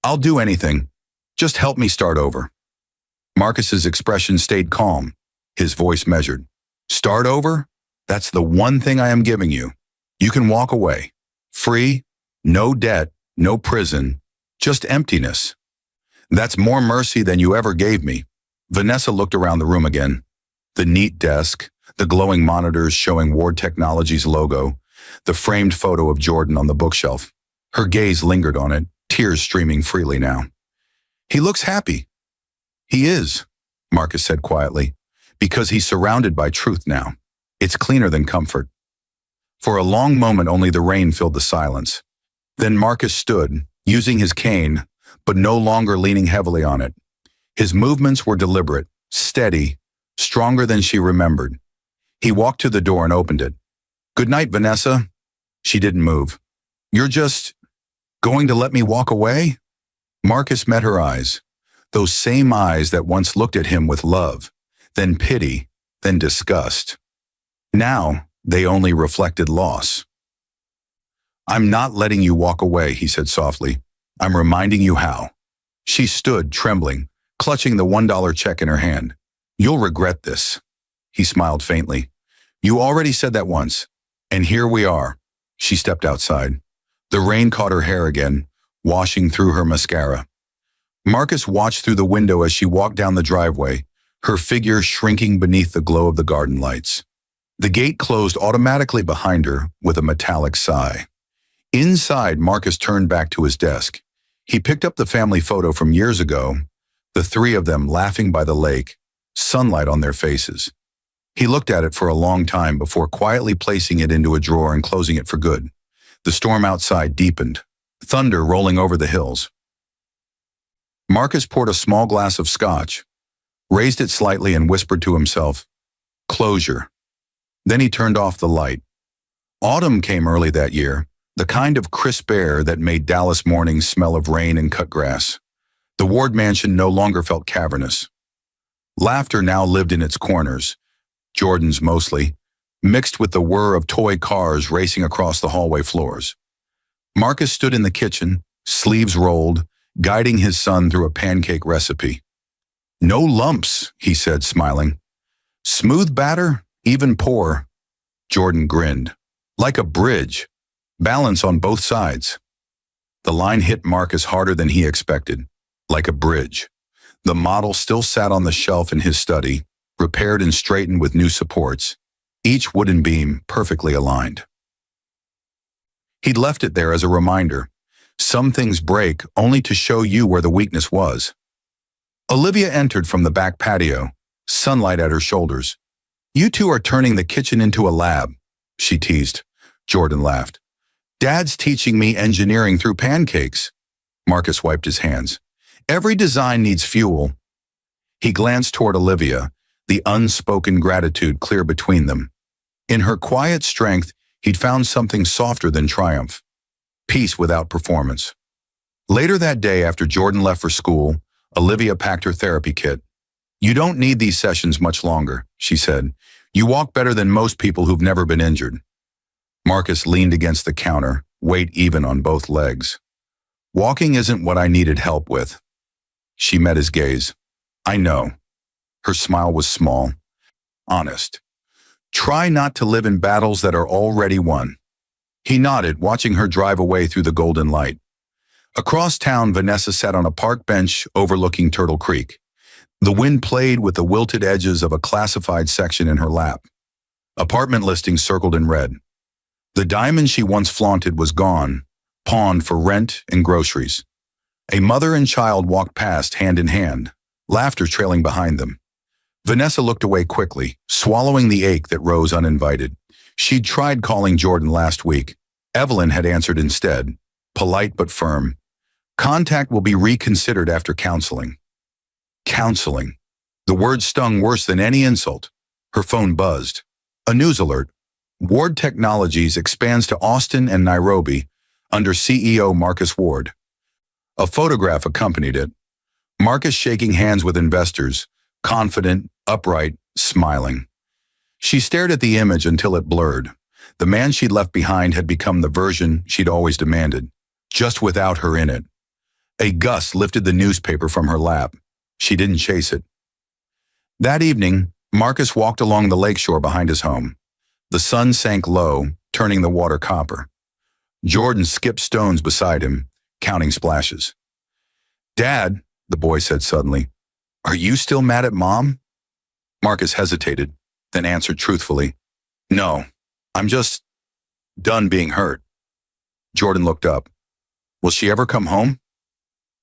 I'll do anything. Just help me start over. Marcus's expression stayed calm, his voice measured. Start over? That's the one thing I am giving you. You can walk away. Free, no debt, no prison, just emptiness. That's more mercy than you ever gave me. Vanessa looked around the room again. The neat desk, the glowing monitors showing Ward Technologies' logo, the framed photo of Jordan on the bookshelf. Her gaze lingered on it, tears streaming freely now. He looks happy. He is, Marcus said quietly, because he's surrounded by truth now. It's cleaner than comfort. For a long moment, only the rain filled the silence. Then Marcus stood, using his cane, but no longer leaning heavily on it. His movements were deliberate, steady, stronger than she remembered. He walked to the door and opened it. Good night, Vanessa. She didn't move. You're just going to let me walk away? Marcus met her eyes, those same eyes that once looked at him with love, then pity, then disgust. Now, they only reflected loss. I'm not letting you walk away, he said softly. I'm reminding you how. She stood, trembling, clutching the $1 check in her hand. You'll regret this. He smiled faintly. You already said that once, and here we are. She stepped outside. The rain caught her hair again, washing through her mascara. Marcus watched through the window as she walked down the driveway, her figure shrinking beneath the glow of the garden lights. The gate closed automatically behind her with a metallic sigh. Inside, Marcus turned back to his desk. He picked up the family photo from years ago, the three of them laughing by the lake, sunlight on their faces. He looked at it for a long time before quietly placing it into a drawer and closing it for good. The storm outside deepened, thunder rolling over the hills. Marcus poured a small glass of scotch, raised it slightly and whispered to himself, closure. Then he turned off the light. Autumn came early that year, the kind of crisp air that made Dallas mornings smell of rain and cut grass. The Ward mansion no longer felt cavernous. Laughter now lived in its corners, Jordan's mostly, mixed with the whir of toy cars racing across the hallway floors. Marcus stood in the kitchen, sleeves rolled, guiding his son through a pancake recipe. No lumps, he said, smiling. Smooth batter, even pour. Jordan grinned. Like a bridge. Balance on both sides. The line hit Marcus harder than he expected. Like a bridge. The model still sat on the shelf in his study, repaired and straightened with new supports, each wooden beam perfectly aligned. He'd left it there as a reminder. Some things break only to show you where the weakness was. Olivia entered from the back patio, sunlight at her shoulders. You two are turning the kitchen into a lab, she teased. Jordan laughed. Dad's teaching me engineering through pancakes. Marcus wiped his hands. Every design needs fuel. He glanced toward Olivia, the unspoken gratitude clear between them. In her quiet strength, he'd found something softer than triumph. Peace without performance. Later that day, after Jordan left for school, Olivia packed her therapy kit. You don't need these sessions much longer, she said. You walk better than most people who've never been injured. Marcus leaned against the counter, weight even on both legs. Walking isn't what I needed help with. She met his gaze. I know. Her smile was small, honest. Try not to live in battles that are already won. He nodded, watching her drive away through the golden light. Across town, Vanessa sat on a park bench overlooking Turtle Creek. The wind played with the wilted edges of a classified section in her lap. Apartment listings circled in red. The diamond she once flaunted was gone, pawned for rent and groceries. A mother and child walked past hand in hand, laughter trailing behind them. Vanessa looked away quickly, swallowing the ache that rose uninvited. She'd tried calling Jordan last week. Evelyn had answered instead, polite but firm. Contact will be reconsidered after counseling. Counseling. The word stung worse than any insult. Her phone buzzed. A news alert. Ward Technologies expands to Austin and Nairobi under CEO Marcus Ward. A photograph accompanied it. Marcus shaking hands with investors, confident, upright, smiling. She stared at the image until it blurred. The man she'd left behind had become the version she'd always demanded, just without her in it. A gust lifted the newspaper from her lap. She didn't chase it. That evening, Marcus walked along the lakeshore behind his home. The sun sank low, turning the water copper. Jordan skipped stones beside him, counting splashes. "Dad," the boy said suddenly, "are you still mad at Mom?" Marcus hesitated, then answered truthfully, "No, I'm just done being hurt." Jordan looked up. "Will she ever come home?"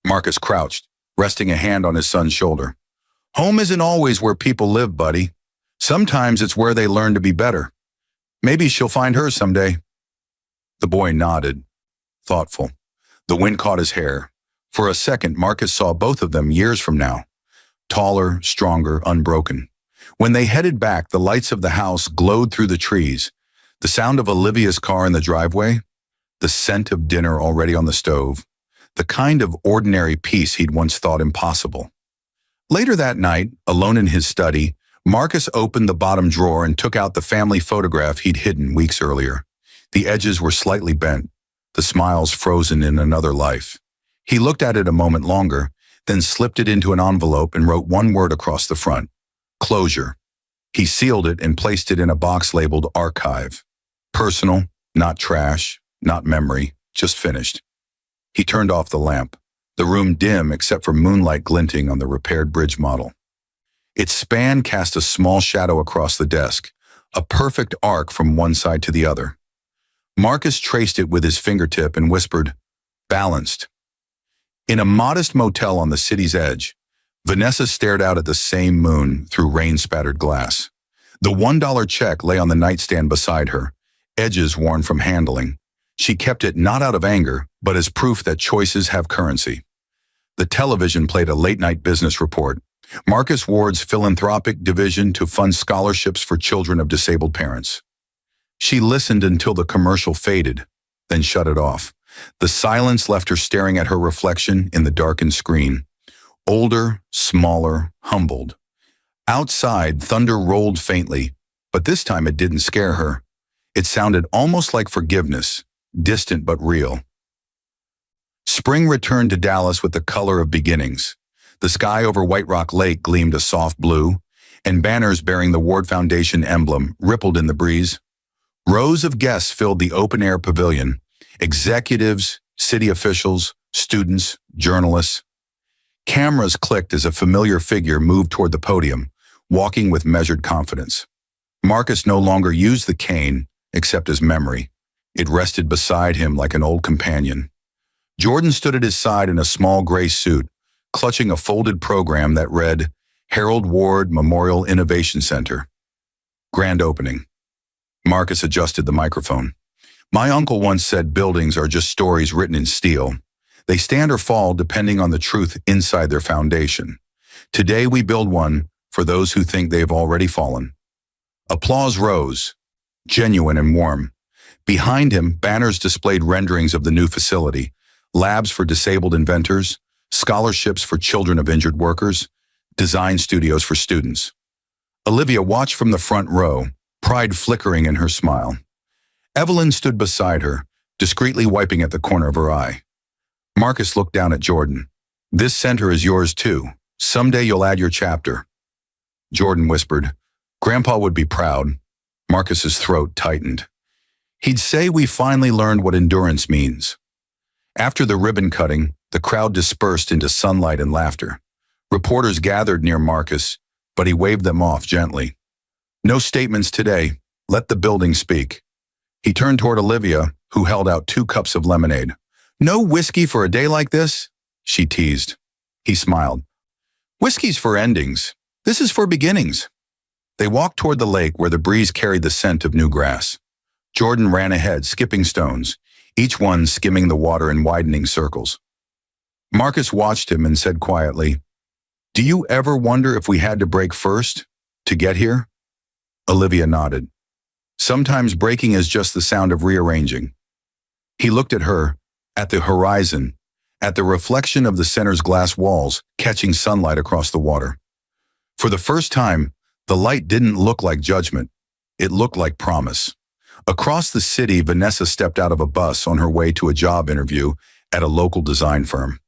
Marcus crouched, resting a hand on his son's shoulder. "Home isn't always where people live, buddy. Sometimes it's where they learn to be better. Maybe she'll find hers someday." The boy nodded, thoughtful. The wind caught his hair. For a second, Marcus saw both of them years from now. Taller, stronger, unbroken. When they headed back, the lights of the house glowed through the trees. The sound of Olivia's car in the driveway, the scent of dinner already on the stove, the kind of ordinary peace he'd once thought impossible. Later that night, alone in his study, Marcus opened the bottom drawer and took out the family photograph he'd hidden weeks earlier. The edges were slightly bent, the smiles frozen in another life. He looked at it a moment longer, then slipped it into an envelope and wrote one word across the front: closure. He sealed it and placed it in a box labeled archive. Personal, not trash, not memory, just finished. He turned off the lamp, the room dim except for moonlight glinting on the repaired bridge model. Its span cast a small shadow across the desk, a perfect arc from one side to the other. Marcus traced it with his fingertip and whispered, "Balanced." In a modest motel on the city's edge, Vanessa stared out at the same moon through rain-spattered glass. The $1 check lay on the nightstand beside her, edges worn from handling. She kept it not out of anger, but as proof that choices have currency. The television played a late-night business report. Marcus Ward's philanthropic division to fund scholarships for children of disabled parents. She listened until the commercial faded, then shut it off. The silence left her staring at her reflection in the darkened screen. Older, smaller, humbled. Outside, thunder rolled faintly, but this time it didn't scare her. It sounded almost like forgiveness, distant but real. Spring returned to Dallas with the color of beginnings. The sky over White Rock Lake gleamed a soft blue, and banners bearing the Ward Foundation emblem rippled in the breeze. Rows of guests filled the open-air pavilion: executives, city officials, students, journalists. Cameras clicked as a familiar figure moved toward the podium, walking with measured confidence. Marcus no longer used the cane, except as memory. It rested beside him like an old companion. Jordan stood at his side in a small gray suit, clutching a folded program that read, Harold Ward Memorial Innovation Center. Grand opening. Marcus adjusted the microphone. "My uncle once said buildings are just stories written in steel. They stand or fall depending on the truth inside their foundation. Today we build one for those who think they've already fallen." Applause rose, genuine and warm. Behind him, banners displayed renderings of the new facility: labs for disabled inventors, scholarships for children of injured workers, design studios for students. Olivia watched from the front row, pride flickering in her smile. Evelyn stood beside her, discreetly wiping at the corner of her eye. Marcus looked down at Jordan. "This center is yours too. Someday you'll add your chapter." Jordan whispered, "Grandpa would be proud." Marcus's throat tightened. He'd say we finally learned what endurance means. After the ribbon cutting, the crowd dispersed into sunlight and laughter. Reporters gathered near Marcus, but he waved them off gently. "No statements today. Let the building speak." He turned toward Olivia, who held out 2 cups of lemonade. "No whiskey for a day like this?" she teased. He smiled. "Whiskey's for endings. This is for beginnings." They walked toward the lake where the breeze carried the scent of new grass. Jordan ran ahead, skipping stones, each one skimming the water in widening circles. Marcus watched him and said quietly, Do you ever wonder if we had to break first to get here? Olivia nodded. Sometimes breaking is just the sound of rearranging. He looked at her, at the horizon, at the reflection of the center's glass walls catching sunlight across the water. For the first time, the light didn't look like judgment. It looked like promise. Across the city, Vanessa stepped out of a bus on her way to a job interview at a local design firm.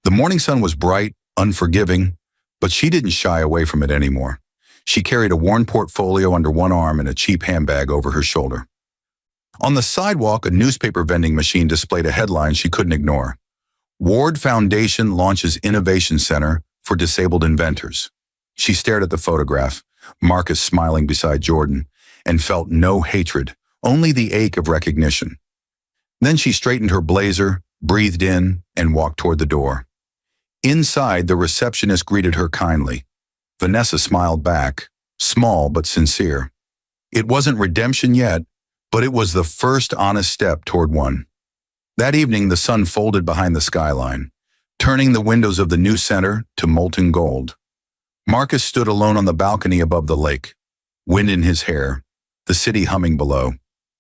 The morning sun was bright, unforgiving, but she didn't shy away from it anymore. She carried a worn portfolio under one arm and a cheap handbag over her shoulder. On the sidewalk, a newspaper vending machine displayed a headline she couldn't ignore. Ward Foundation launches Innovation Center for Disabled Inventors. She stared at the photograph, Marcus smiling beside Jordan, and felt no hatred, only the ache of recognition. Then she straightened her blazer, breathed in, and walked toward the door. Inside, the receptionist greeted her kindly. Vanessa smiled back, small but sincere. It wasn't redemption yet, but it was the first honest step toward one. That evening, the sun folded behind the skyline, turning the windows of the new center to molten gold. Marcus stood alone on the balcony above the lake, wind in his hair, the city humming below.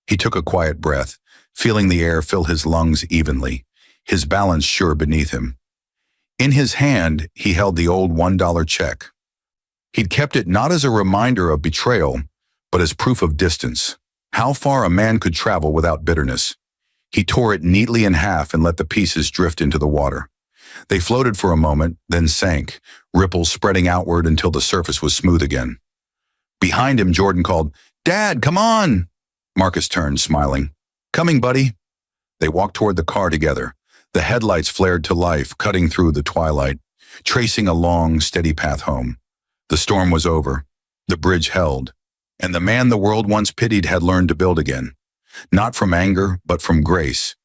He took a quiet breath, feeling the air fill his lungs evenly, his balance sure beneath him. In his hand, he held the old $1 check. He'd kept it not as a reminder of betrayal, but as proof of distance, how far a man could travel without bitterness. He tore it neatly in half and let the pieces drift into the water. They floated for a moment, then sank, ripples spreading outward until the surface was smooth again. Behind him, Jordan called, "Dad, come on!" Marcus turned, smiling. "Coming, buddy." They walked toward the car together. The headlights flared to life, cutting through the twilight, tracing a long, steady path home. The storm was over. The bridge held. And the man the world once pitied had learned to build again. Not from anger, but from grace.